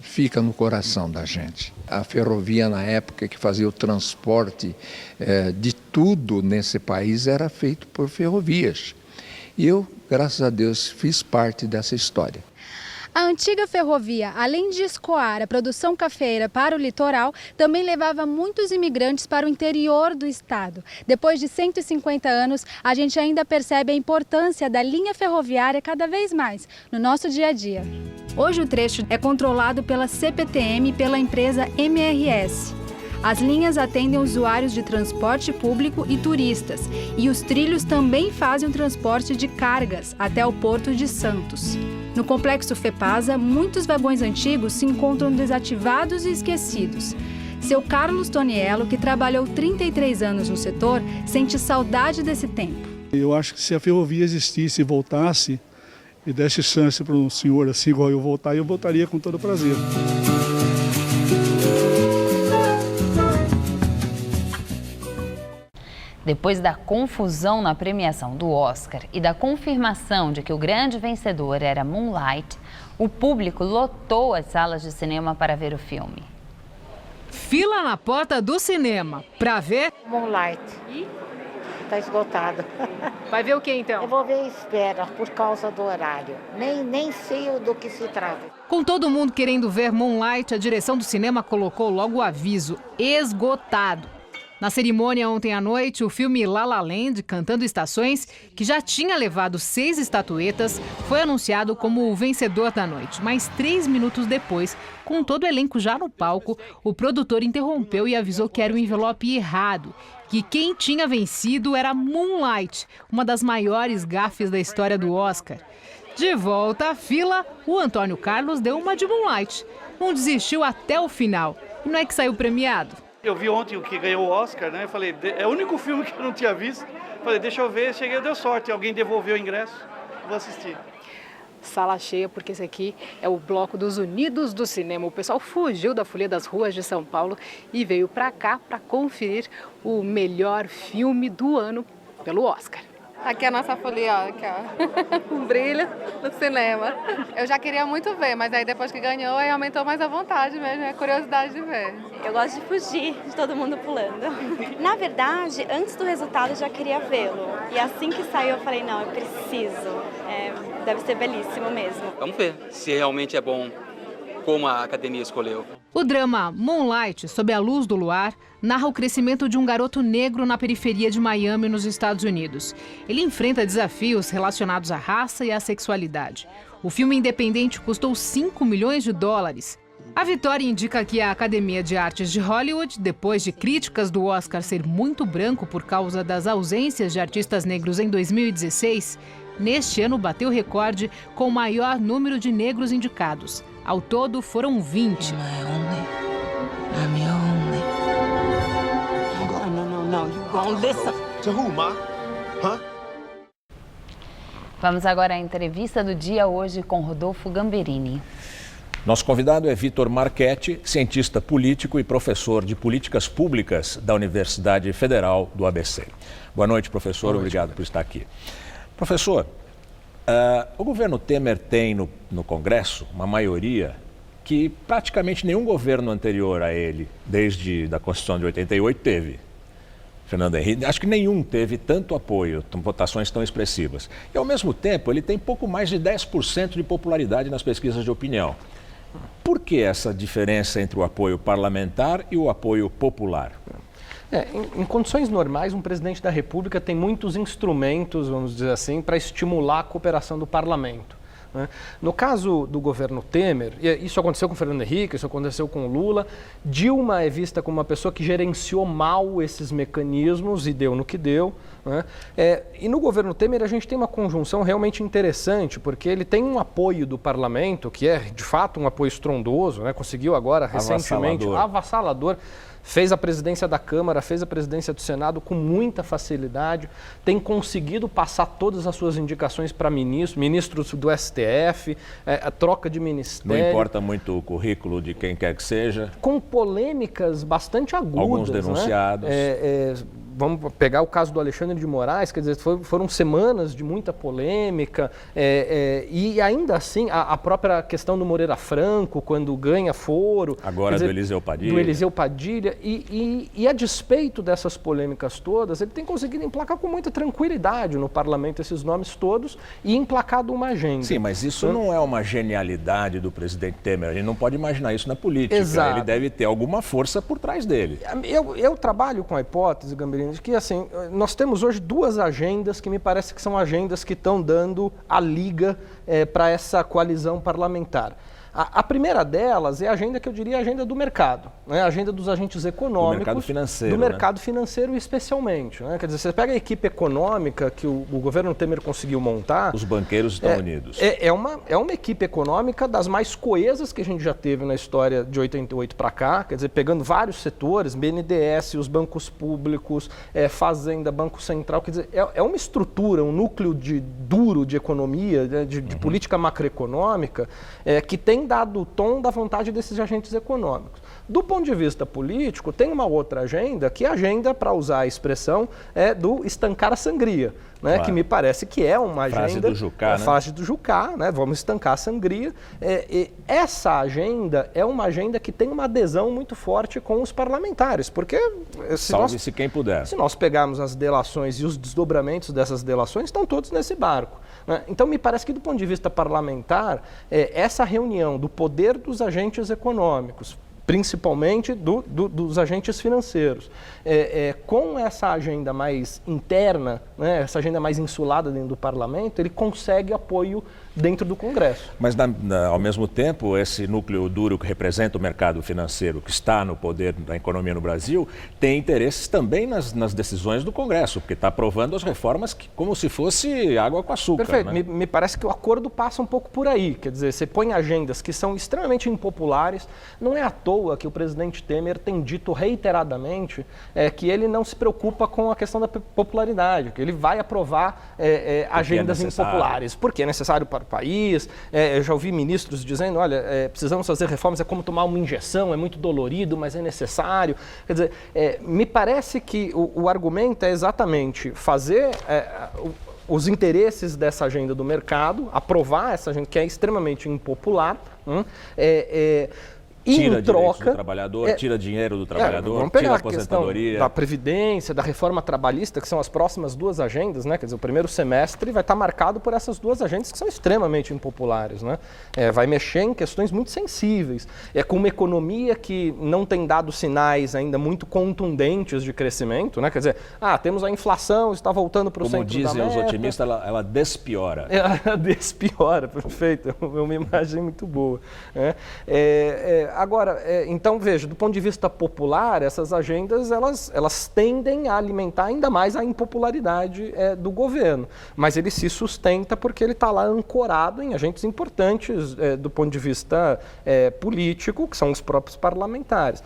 fica no coração da gente. A ferrovia, na época que fazia o transporte de tudo nesse país, era feito por ferrovias. E eu, graças a Deus, fiz parte dessa história. A antiga ferrovia, além de escoar a produção cafeeira para o litoral, também levava muitos imigrantes para o interior do estado. Depois de 150 anos, a gente ainda percebe a importância da linha ferroviária cada vez mais no nosso dia a dia. Hoje o trecho é controlado pela CPTM e pela empresa MRS. As linhas atendem usuários de transporte público e turistas, e os trilhos também fazem o transporte de cargas até o Porto de Santos. No Complexo FEPASA, muitos vagões antigos se encontram desativados e esquecidos. Seu Carlos Toniello, que trabalhou 33 anos no setor, sente saudade desse tempo. Eu acho que se a ferrovia existisse e voltasse, e desse chance para um senhor assim igual eu voltaria com todo prazer. Depois da confusão na premiação do Oscar e da confirmação de que o grande vencedor era Moonlight, o público lotou as salas de cinema para ver o filme. Fila na porta do cinema para ver Moonlight. Está esgotado. Vai ver o que então? Eu vou ver Espera, por causa do horário. Nem sei do que se trata. Com todo mundo querendo ver Moonlight, a direção do cinema colocou logo o aviso: esgotado. Na cerimônia ontem à noite, o filme La La Land, Cantando Estações, que já tinha levado 6 estatuetas, foi anunciado como o vencedor da noite. Mas 3 minutos depois, com todo o elenco já no palco, o produtor interrompeu e avisou que era o envelope errado, que quem tinha vencido era Moonlight, uma das maiores gafes da história do Oscar. De volta à fila, o Antônio Carlos deu uma de Moonlight. Não desistiu até o final. E não é que saiu premiado. Eu vi ontem o que ganhou o Oscar, né? Eu falei, é o único filme que eu não tinha visto. Falei, deixa eu ver. Cheguei, deu sorte. Alguém devolveu o ingresso. Vou assistir. Sala cheia, porque esse aqui é o bloco dos Unidos do Cinema. O pessoal fugiu da folia das ruas de São Paulo e veio para cá para conferir o melhor filme do ano pelo Oscar. Aqui é a nossa folia, aqui, ó. Um brilho no cinema. Eu já queria muito ver, mas aí depois que ganhou, aí aumentou mais a vontade mesmo, a curiosidade de ver. Eu gosto de fugir de todo mundo pulando. Na verdade, antes do resultado eu já queria vê-lo. E assim que saiu eu falei, não, eu preciso. Deve ser belíssimo mesmo. Vamos ver se realmente é bom como a academia escolheu. O drama Moonlight, Sob a Luz do Luar, narra o crescimento de um garoto negro na periferia de Miami, nos Estados Unidos. Ele enfrenta desafios relacionados à raça e à sexualidade. O filme independente custou $5 milhões. A vitória indica que a Academia de Artes de Hollywood, depois de críticas do Oscar ser muito branco por causa das ausências de artistas negros em 2016, neste ano bateu recorde com o maior número de negros indicados. Ao todo, foram 20. Vamos agora à entrevista do dia hoje com Rodolfo Gamberini. Nosso convidado é Vitor Marchetti, cientista político e professor de políticas públicas da Universidade Federal do ABC. Boa noite, professor. Boa noite. Obrigado por estar aqui. Professor, o governo Temer tem no Congresso uma maioria que praticamente nenhum governo anterior a ele, desde a Constituição de 88, teve. Fernando Henrique, acho que nenhum teve tanto apoio, votações tão expressivas. E, ao mesmo tempo, ele tem pouco mais de 10% de popularidade nas pesquisas de opinião. Por que essa diferença entre o apoio parlamentar e o apoio popular? Em condições normais, um presidente da República tem muitos instrumentos, vamos dizer assim, para estimular a cooperação do parlamento. No caso do governo Temer, isso aconteceu com o Fernando Henrique, isso aconteceu com o Lula, Dilma é vista como uma pessoa que gerenciou mal esses mecanismos e deu no que deu. E no governo Temer a gente tem uma conjunção realmente interessante, porque ele tem um apoio do parlamento, que é de fato um apoio estrondoso, conseguiu agora recentemente, avassalador. Fez a presidência da Câmara, fez a presidência do Senado com muita facilidade, tem conseguido passar todas as suas indicações para ministros do STF, a troca de ministério. Não importa muito o currículo de quem quer que seja. Com polêmicas bastante agudas. Alguns denunciados. Vamos pegar o caso do Alexandre de Moraes, quer dizer, foram semanas de muita polêmica, e ainda assim a própria questão do Moreira Franco, quando ganha foro. Agora do Eliseu Padilha. Do Eliseu Padilha, e a despeito dessas polêmicas todas, ele tem conseguido emplacar com muita tranquilidade no parlamento esses nomes todos e emplacado uma agenda. Sim, mas isso não é uma genialidade do presidente Temer, a gente não pode imaginar isso na política. Exato. Ele deve ter alguma força por trás dele. Eu trabalho com a hipótese, Gamberini, de que assim, nós temos hoje duas agendas que me parece que são agendas que estão dando a liga para essa coalizão parlamentar. A primeira delas é a agenda que eu diria a agenda do mercado, a agenda dos agentes econômicos. Do mercado financeiro. Do mercado financeiro especialmente. Quer dizer, você pega a equipe econômica que o governo Temer conseguiu montar. Os banqueiros estão unidos. É uma equipe econômica das mais coesas que a gente já teve na história de 88 para cá, quer dizer, pegando vários setores, BNDES, os bancos públicos, Fazenda, Banco Central, quer dizer, é uma estrutura, um núcleo duro de economia, de política macroeconômica, que tem dado o tom da vontade desses agentes econômicos. Do ponto de vista político, tem uma outra agenda, que é a agenda, para usar a expressão, do estancar a sangria, claro. Que me parece que é uma agenda... Frase do Jucá, frase do Jucá, vamos estancar a sangria. Essa agenda é uma agenda que tem uma adesão muito forte com os parlamentares, porque... Salve-se quem puder. Se nós pegarmos as delações e os desdobramentos dessas delações, estão todos nesse barco. Então, me parece que, do ponto de vista parlamentar, essa reunião do poder dos agentes econômicos, principalmente dos agentes financeiros, com essa agenda mais interna, essa agenda mais insulada dentro do parlamento, ele consegue apoio dentro do Congresso. Mas, ao mesmo tempo, esse núcleo duro que representa o mercado financeiro, que está no poder da economia no Brasil, tem interesses também nas decisões do Congresso, porque está aprovando as reformas como se fosse água com açúcar. Perfeito. Me parece que o acordo passa um pouco por aí. Quer dizer, você põe agendas que são extremamente impopulares. Não é à toa que o presidente Temer tem dito reiteradamente que ele não se preocupa com a questão da popularidade, que ele vai aprovar agendas impopulares, porque é necessário para país. Eu já ouvi ministros dizendo, olha, precisamos fazer reformas, é como tomar uma injeção, é muito dolorido, mas é necessário. Quer dizer, me parece que o argumento é exatamente fazer os interesses dessa agenda do mercado, aprovar essa agenda que é extremamente impopular, tira direitos do trabalhador, tira dinheiro do trabalhador, vamos pegar tira a aposentadoria. Da Previdência, da reforma trabalhista, que são as próximas duas agendas, Quer dizer, o primeiro semestre vai estar marcado por essas duas agendas que são extremamente impopulares, Vai mexer em questões muito sensíveis. Com uma economia que não tem dado sinais ainda muito contundentes de crescimento, Quer dizer, temos a inflação, está voltando para o centro da meta. Como dizem os otimistas, ela despiora. Ela despiora, perfeito. É uma imagem muito boa. Agora, então veja, do ponto de vista popular, essas agendas elas tendem a alimentar ainda mais a impopularidade do governo, mas ele se sustenta porque ele está lá ancorado em agentes importantes do ponto de vista político, que são os próprios parlamentares.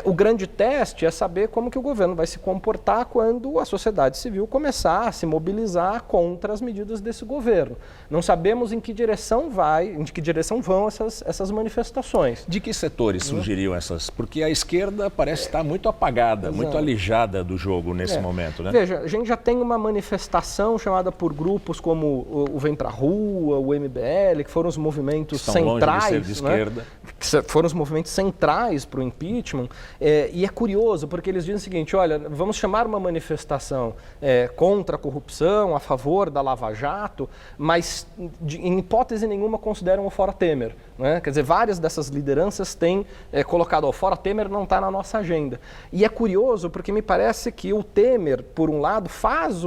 O grande teste é saber como que o governo vai se comportar quando a sociedade civil começar a se mobilizar contra as medidas desse governo. Não sabemos em que direção vão essas manifestações. De que setores surgiriam essas? Porque a esquerda parece estar muito apagada, muito alijada do jogo nesse momento, né? Veja, a gente já tem uma manifestação chamada por grupos como o Vem Pra Rua, o MBL, que foram os movimentos centrais, longe de ser de esquerda. Que foram os movimentos centrais para o impeachment, e é curioso, porque eles dizem o seguinte, olha, vamos chamar uma manifestação contra a corrupção, a favor da Lava Jato, mas em hipótese nenhuma consideram o Fora Temer. Né? Quer dizer, várias dessas lideranças têm colocado, o Fora Temer não está na nossa agenda. E é curioso porque me parece que o Temer, por um lado, faz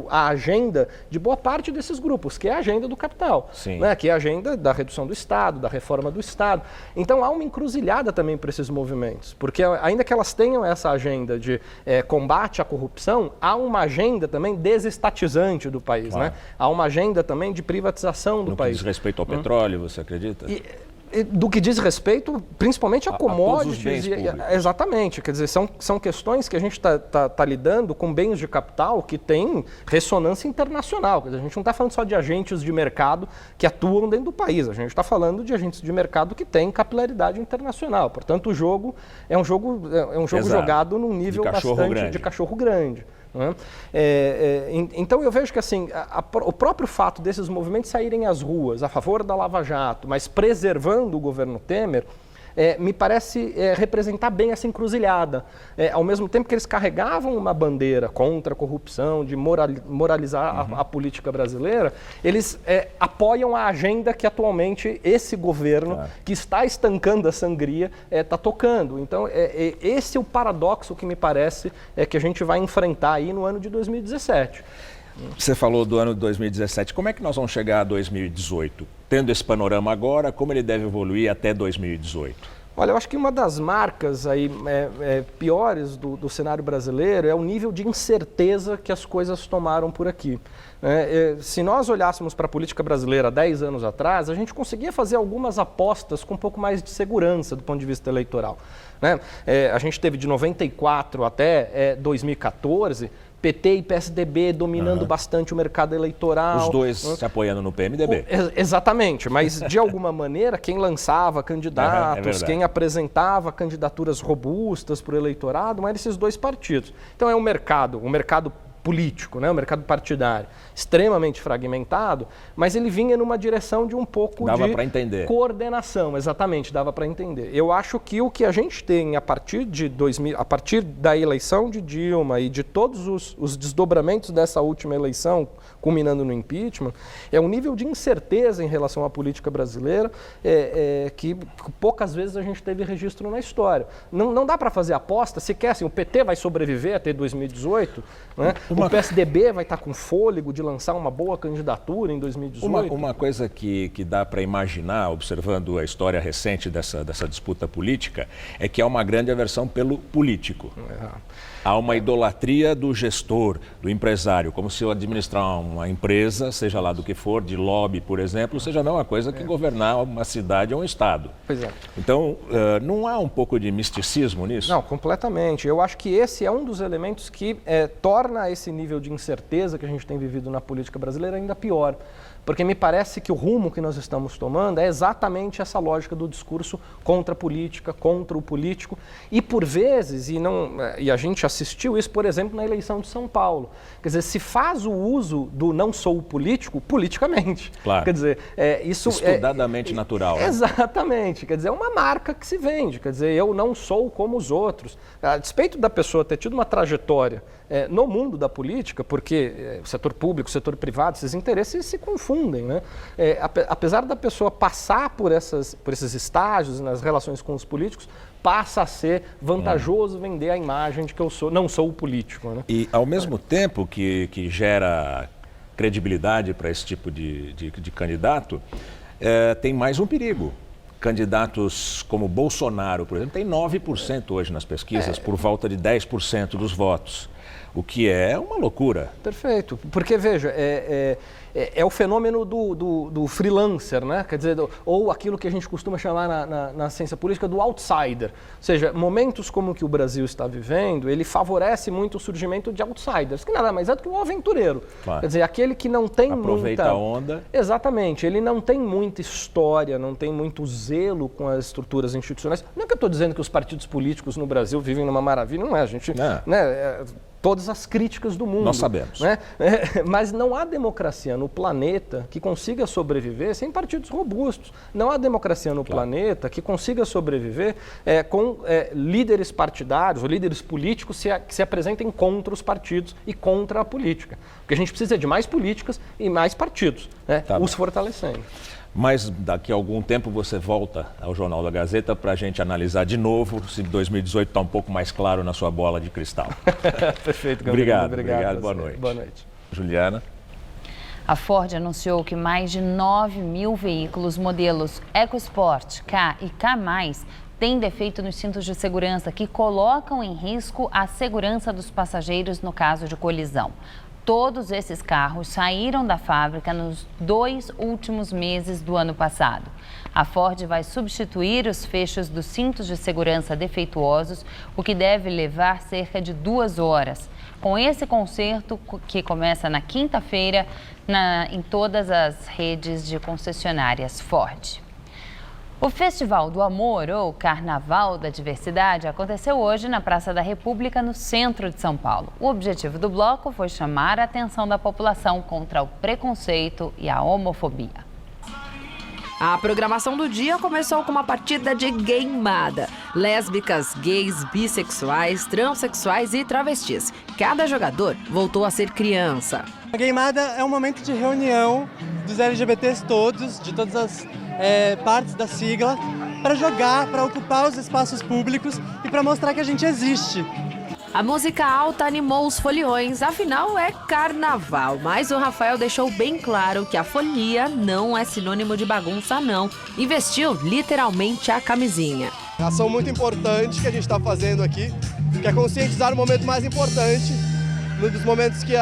a agenda de boa parte desses grupos, que é a agenda do capital, né? Que é a agenda da redução do Estado, da reforma do Estado. Então há uma encruzilhada também para esses movimentos, porque ainda que elas tenham essa agenda de combate à corrupção, há uma agenda também desestatizante do país, né? Há uma agenda também de privatização do país. No que diz respeito ao petróleo, você acredita? Do que diz respeito, principalmente a commodities. Exatamente. Quer dizer, são questões que a gente está lidando com bens de capital que têm ressonância internacional. Quer dizer, a gente não está falando só de agentes de mercado que atuam dentro do país, a gente está falando de agentes de mercado que têm capilaridade internacional. Portanto, o jogo é um jogo jogado num nível bastante de cachorro grande. Né? Então eu vejo que assim, o próprio fato desses movimentos saírem às ruas a favor da Lava Jato, mas preservando o governo Temer, me parece representar bem essa encruzilhada. Ao mesmo tempo que eles carregavam uma bandeira contra a corrupção, de moralizar a política brasileira, eles apoiam a agenda que atualmente esse governo, que está estancando a sangria, está tocando. Então, esse é o paradoxo que me parece que a gente vai enfrentar aí no ano de 2017. Você falou do ano de 2017. Como é que nós vamos chegar a 2018? Tendo esse panorama agora, como ele deve evoluir até 2018? Olha, eu acho que uma das marcas aí, piores do cenário brasileiro é o nível de incerteza que as coisas tomaram por aqui. Se nós olhássemos para a política brasileira 10 anos atrás, a gente conseguia fazer algumas apostas com um pouco mais de segurança do ponto de vista eleitoral. A gente teve de 94 até 2014... PT e PSDB dominando bastante o mercado eleitoral. Os dois se apoiando no PMDB. Exatamente, mas de alguma maneira quem lançava candidatos, quem apresentava candidaturas robustas para o eleitorado, eram esses dois partidos. Então é um mercado político, né? O mercado partidário, extremamente fragmentado, mas ele vinha numa direção de um pouco de coordenação, exatamente, dava para entender. Eu acho que o que a gente tem a partir da eleição de Dilma e de todos os desdobramentos dessa última eleição, culminando no impeachment, é um nível de incerteza em relação à política brasileira que poucas vezes a gente teve registro na história. Não dá para fazer aposta, sequer assim, o PT vai sobreviver até 2018, né? O PSDB vai estar com fôlego de lançar uma boa candidatura em 2018? Uma coisa que dá para imaginar, observando a história recente dessa disputa política, é que há uma grande aversão pelo político. Há uma idolatria do gestor, do empresário, como se eu administrar uma empresa, seja lá do que for, de lobby, por exemplo, seja a mesma coisa que governar uma cidade ou um estado. Pois é. Então, não há um pouco de misticismo nisso? Não, completamente. Eu acho que esse é um dos elementos que torna esse nível de incerteza que a gente tem vivido na política brasileira ainda pior. Porque me parece que o rumo que nós estamos tomando é exatamente essa lógica do discurso contra a política, contra o político. E por vezes, e a gente assistiu isso, por exemplo, na eleição de São Paulo. Quer dizer, se faz o uso do não sou político, politicamente. Claro. Quer dizer, isso estudadamente natural. Né? Exatamente. Quer dizer, é uma marca que se vende. Quer dizer, eu não sou como os outros. A despeito da pessoa ter tido uma trajetória no mundo da política, porque o setor público, o setor privado, esses interesses se confundem, né? Apesar da pessoa passar por esses estágios nas relações com os políticos, passa a ser vantajoso vender a imagem de que eu não sou o político. Né? E ao mesmo tempo que gera credibilidade para esse tipo de candidato, tem mais um perigo. candidatos como Bolsonaro, por exemplo, tem 9% hoje nas pesquisas, por volta de 10% dos votos, o que é uma loucura. Perfeito, porque veja, é o fenômeno do freelancer, né? Quer dizer, ou aquilo que a gente costuma chamar na ciência política do outsider. Ou seja, momentos como o que o Brasil está vivendo, ele favorece muito o surgimento de outsiders, que nada mais é do que um aventureiro. Claro. Quer dizer, aquele que não tem aproveita a onda. Exatamente, ele não tem muita história, não tem muito zelo com as estruturas institucionais. Não é que eu estou dizendo que os partidos políticos no Brasil vivem numa maravilha, não é, a gente... todas as críticas do mundo. Nós sabemos. Né? Mas não há democracia no planeta que consiga sobreviver sem partidos robustos. Não há democracia no planeta que consiga sobreviver com líderes partidários ou líderes políticos que se apresentem contra os partidos e contra a política. Porque a gente precisa de mais políticas e mais partidos, né? Os fortalecendo. Mas daqui a algum tempo você volta ao Jornal da Gazeta para a gente analisar de novo se 2018 está um pouco mais claro na sua bola de cristal. Perfeito, Gabriel. Obrigado. Boa noite. Boa noite. Juliana. A Ford anunciou que mais de 9 mil veículos modelos EcoSport, K e K+, têm defeito nos cintos de segurança que colocam em risco a segurança dos passageiros no caso de colisão. Todos esses carros saíram da fábrica nos 2 últimos meses do ano passado. A Ford vai substituir os fechos dos cintos de segurança defeituosos, o que deve levar cerca de 2 horas. Com esse conserto, que começa na quinta-feira, em todas as redes de concessionárias Ford. O Festival do Amor, ou Carnaval da Diversidade, aconteceu hoje na Praça da República, no centro de São Paulo. O objetivo do bloco foi chamar a atenção da população contra o preconceito e a homofobia. A programação do dia começou com uma partida de gameada. Lésbicas, gays, bissexuais, transexuais e travestis. Cada jogador voltou a ser criança. A gameada é um momento de reunião dos LGBTs todos, de todas as partes da sigla, para jogar, para ocupar os espaços públicos e para mostrar que a gente existe. A música alta animou os foliões, afinal é carnaval, mas o Rafael deixou bem claro que a folia não é sinônimo de bagunça não, e vestiu literalmente a camisinha. Ação muito importante que a gente está fazendo aqui, que é conscientizar o momento mais importante, um dos momentos que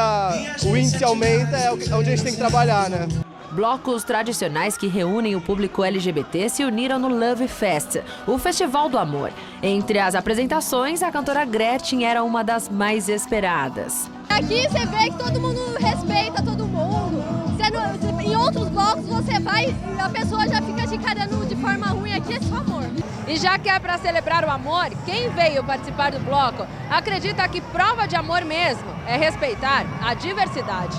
o índice aumenta é onde a gente tem que trabalhar, né? Blocos tradicionais que reúnem o público LGBT se uniram no Love Fest, o Festival do Amor. Entre as apresentações, a cantora Gretchen era uma das mais esperadas. Aqui você vê que todo mundo respeita todo mundo. Em outros blocos você vai, a pessoa já fica te encarando de forma ruim, aqui é só amor. E já que é para celebrar o amor, quem veio participar do bloco acredita que prova de amor mesmo é respeitar a diversidade.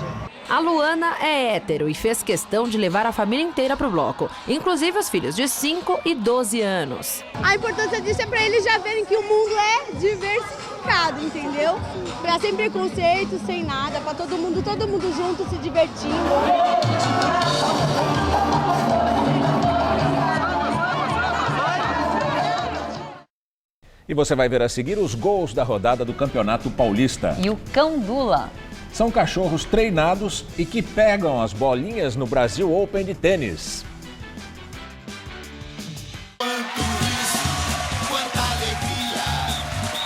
A Luana é hétero e fez questão de levar a família inteira para o bloco, inclusive os filhos de 5 e 12 anos. A importância disso é para eles já verem que o mundo é diversificado, entendeu? Para sem preconceito, sem nada, para todo mundo junto se divertindo. E você vai ver a seguir os gols da rodada do Campeonato Paulista. E o Cão Dula. São cachorros treinados e que pegam as bolinhas no Brasil Open de tênis. Quanta alegria,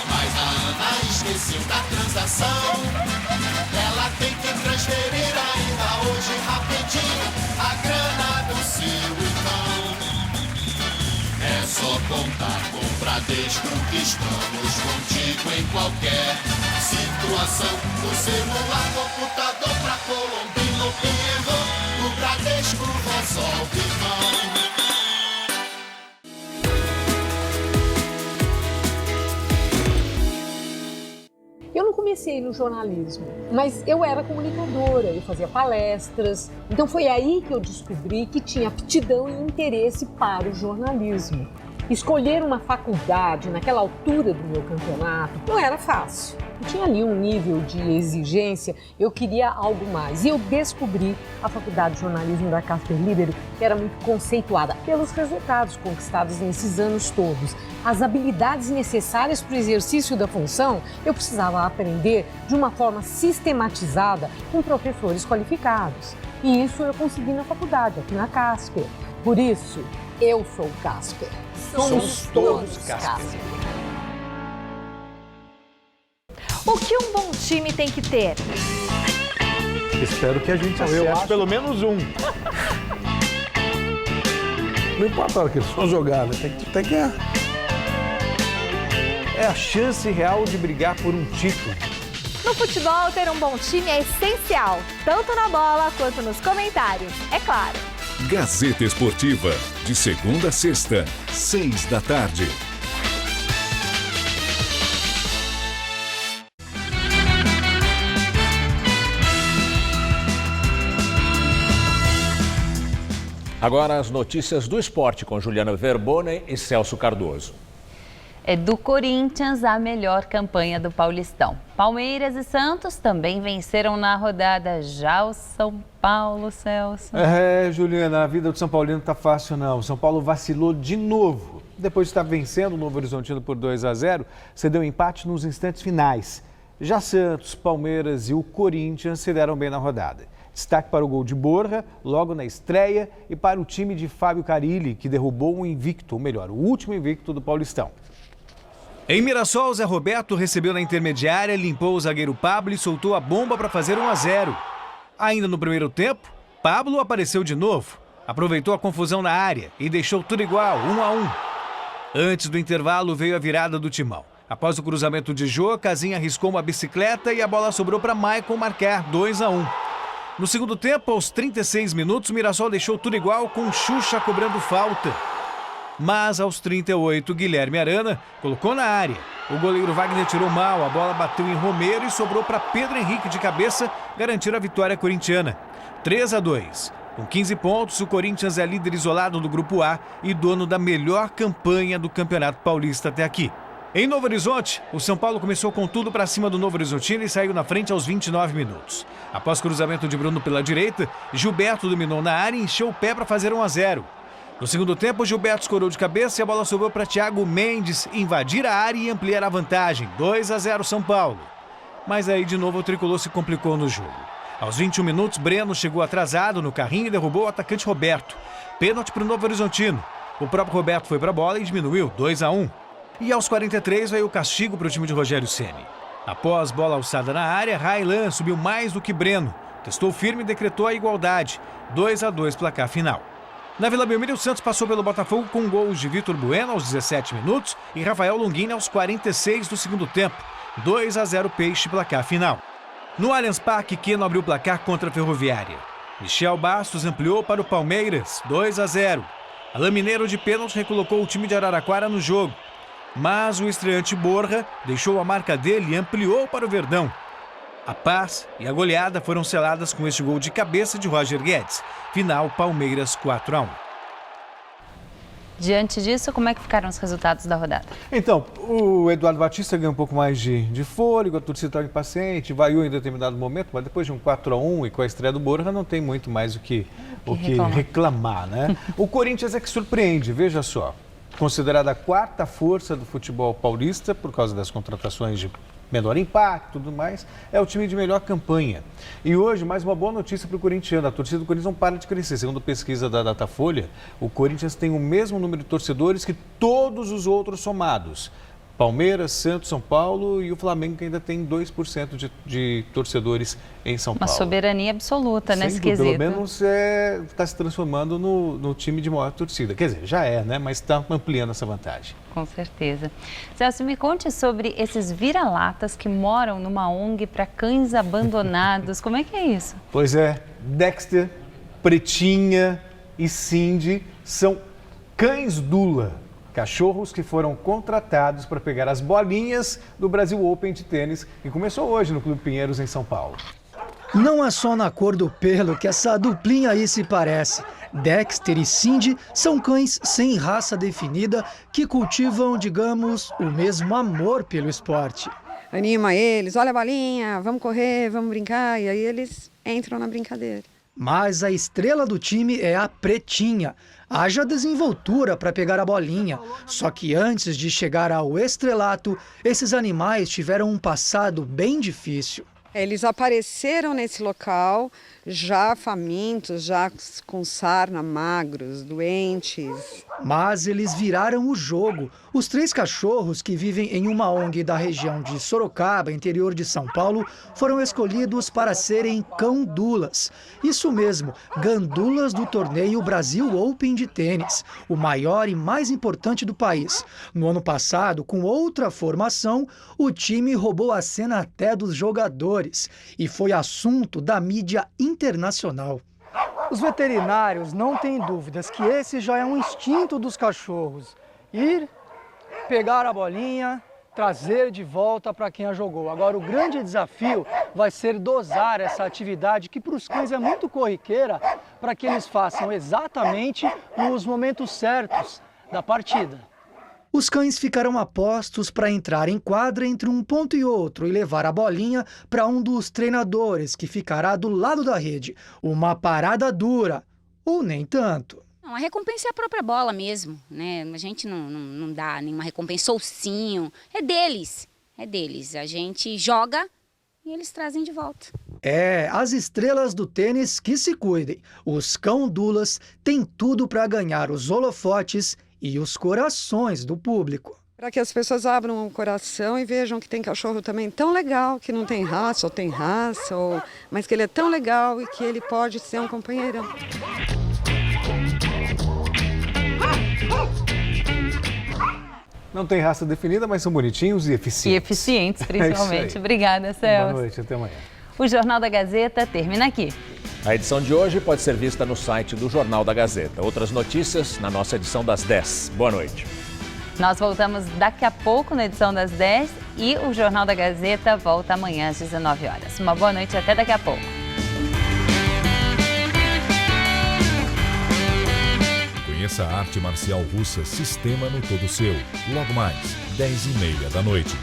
mas a Ana esqueceu da transação. Ela tem que transferir ainda hoje rapidinho a grana do seu irmão. É só contar com o Bradesco que estamos contigo em qualquer situação. Do celular, computador pra Colombino, errou, o Bradesco resolve não. Eu não comecei no jornalismo, mas eu era comunicadora, eu fazia palestras. Então foi aí que eu descobri que tinha aptidão e interesse para o jornalismo. Escolher uma faculdade naquela altura do meu campeonato não era fácil. Eu tinha ali um nível de exigência, eu queria algo mais. E eu descobri a Faculdade de Jornalismo da Casper Libero, que era muito conceituada pelos resultados conquistados nesses anos todos. As habilidades necessárias para o exercício da função, eu precisava aprender de uma forma sistematizada com professores qualificados. E isso eu consegui na faculdade, aqui na Casper. Por isso, Eu sou o Casper. Somos todos Casper. O que um bom time tem que ter? Espero que a gente acerte pelo menos um. Não importa a hora que eles vão jogar, né? Tem que ganhar. É a chance real de brigar por um título. No futebol, ter um bom time é essencial, tanto na bola quanto nos comentários, é claro. Gazeta Esportiva, de segunda a sexta, 6 da tarde. Agora as notícias do esporte com Juliana Verbone e Celso Cardoso. É do Corinthians a melhor campanha do Paulistão. Palmeiras e Santos também venceram na rodada. Já o São Paulo, Celso. Juliana, a vida do São Paulino não tá fácil não. O São Paulo vacilou de novo. Depois de estar vencendo o Novo Horizontino por 2-0, cedeu empate nos instantes finais. Já Santos, Palmeiras e o Corinthians se deram bem na rodada. Destaque para o gol de Borja, logo na estreia, e para o time de Fábio Carille, que derrubou um invicto, ou melhor, o último invicto do Paulistão. Em Mirassol, Zé Roberto recebeu na intermediária, limpou o zagueiro Pablo e soltou a bomba para fazer 1-0. Ainda no primeiro tempo, Pablo apareceu de novo, aproveitou a confusão na área e deixou tudo igual, 1-1. Antes do intervalo veio a virada do timão. Após o cruzamento de Jô, Casinha arriscou uma bicicleta e a bola sobrou para Maicon marcar 2-1. No segundo tempo, aos 36 minutos, o Mirassol deixou tudo igual com Xuxa cobrando falta. Mas aos 38, Guilherme Arana colocou na área. O goleiro Wagner tirou mal, a bola bateu em Romero e sobrou para Pedro Henrique de cabeça garantir a vitória corintiana. 3-2. Com 15 pontos, o Corinthians é líder isolado do Grupo A e dono da melhor campanha do Campeonato Paulista até aqui. Em Novo Horizonte, o São Paulo começou com tudo para cima do Novo Horizontino e saiu na frente aos 29 minutos. Após cruzamento de Bruno pela direita, Gilberto dominou na área e encheu o pé para fazer 1-0. No segundo tempo, Gilberto escorou de cabeça e a bola sobrou para Thiago Mendes invadir a área e ampliar a vantagem. 2-0 São Paulo. Mas aí de novo o tricolor se complicou no jogo. Aos 21 minutos, Breno chegou atrasado no carrinho e derrubou o atacante Roberto. Pênalti para o Novo Horizontino. O próprio Roberto foi para a bola e diminuiu 2-1. E aos 43 veio o castigo para o time de Rogério Ceni. Após bola alçada na área, Railan subiu mais do que Breno. Testou firme e decretou a igualdade. 2-2 placar final. Na Vila Belmiro, o Santos passou pelo Botafogo com gols de Vitor Bueno aos 17 minutos e Rafael Longini aos 46 do segundo tempo. 2-0 Peixe placar final. No Allianz Parque, Keno abriu o placar contra a Ferroviária. Michel Bastos ampliou para o Palmeiras. 2-0. Alain Mineiro de pênalti recolocou o time de Araraquara no jogo. Mas o estreante Borja deixou a marca dele e ampliou para o Verdão. A paz e a goleada foram seladas com este gol de cabeça de Roger Guedes. Final, Palmeiras 4-1. Diante disso, como é que ficaram os resultados da rodada? Então, o Eduardo Batista ganhou um pouco mais de fôlego, a torcida estava impaciente, vaiou em determinado momento, mas depois de um 4-1 e com a estreia do Borja, não tem muito mais o que reclamar, né? O Corinthians é que surpreende, veja só. Considerada a quarta força do futebol paulista, por causa das contratações de menor impacto e tudo mais, é o time de melhor campanha. E hoje, mais uma boa notícia para o corintiano. A torcida do Corinthians não para de crescer. Segundo pesquisa da Datafolha, o Corinthians tem o mesmo número de torcedores que todos os outros somados. Palmeiras, Santos, São Paulo e o Flamengo, que ainda tem 2% de torcedores em São Paulo. Uma soberania absoluta, né, Sem esse dúvida, quesito. pelo menos está se transformando no time de maior torcida. Quer dizer, já é, né? Mas está ampliando essa vantagem. Com certeza. Celso, me conte sobre esses vira-latas que moram numa ONG para cães abandonados. Como é que é isso? Pois é, Dexter, Pretinha e Cindy são cães Dula. Cachorros que foram contratados para pegar as bolinhas do Brasil Open de tênis, que começou hoje no Clube Pinheiros, em São Paulo. Não é só na cor do pelo que essa duplinha aí se parece. Dexter e Cindy são cães sem raça definida que cultivam, digamos, o mesmo amor pelo esporte. Anima eles, olha a bolinha, vamos correr, vamos brincar, e aí eles entram na brincadeira. Mas a estrela do time é a Pretinha. Haja desenvoltura para pegar a bolinha. Só que antes de chegar ao estrelato, esses animais tiveram um passado bem difícil. Eles apareceram nesse local já famintos, já com sarna, magros, doentes. Mas eles viraram o jogo. Os 3 cachorros que vivem em uma ONG da região de Sorocaba, interior de São Paulo, foram escolhidos para serem cão-dulas. Isso mesmo, gandulas do torneio Brasil Open de tênis, o maior e mais importante do país. No ano passado, com outra formação, o time roubou a cena até dos jogadores e foi assunto da mídia internacional. Os veterinários não têm dúvidas que esse já é um instinto dos cachorros. Ir, pegar a bolinha, trazer de volta para quem a jogou. Agora, o grande desafio vai ser dosar essa atividade que para os cães é muito corriqueira, para que eles façam exatamente nos momentos certos da partida. Os cães ficarão a postos para entrar em quadra entre um ponto e outro e levar a bolinha para um dos treinadores, que ficará do lado da rede. Uma parada dura, ou nem tanto. A recompensa é a própria bola mesmo, né? A gente não dá nenhuma recompensa ou sim, é deles. A gente joga e eles trazem de volta. As estrelas do tênis que se cuidem. Os cão-dulas têm tudo para ganhar os holofotes e os corações do público. Para que as pessoas abram o coração e vejam que tem cachorro também tão legal, que não tem raça ou tem raça, mas que ele é tão legal e que ele pode ser um companheirão. Não tem raça definida, mas são bonitinhos e eficientes. E eficientes, principalmente. Obrigada, Celso. Boa noite, até amanhã. O Jornal da Gazeta termina aqui. A edição de hoje pode ser vista no site do Jornal da Gazeta. Outras notícias na nossa edição das 10. Boa noite. Nós voltamos daqui a pouco na edição das 10 e o Jornal da Gazeta volta amanhã às 19 horas. Uma boa noite e até daqui a pouco. Conheça a arte marcial russa Sistema no Todo Seu. Logo mais, 10h30 da noite.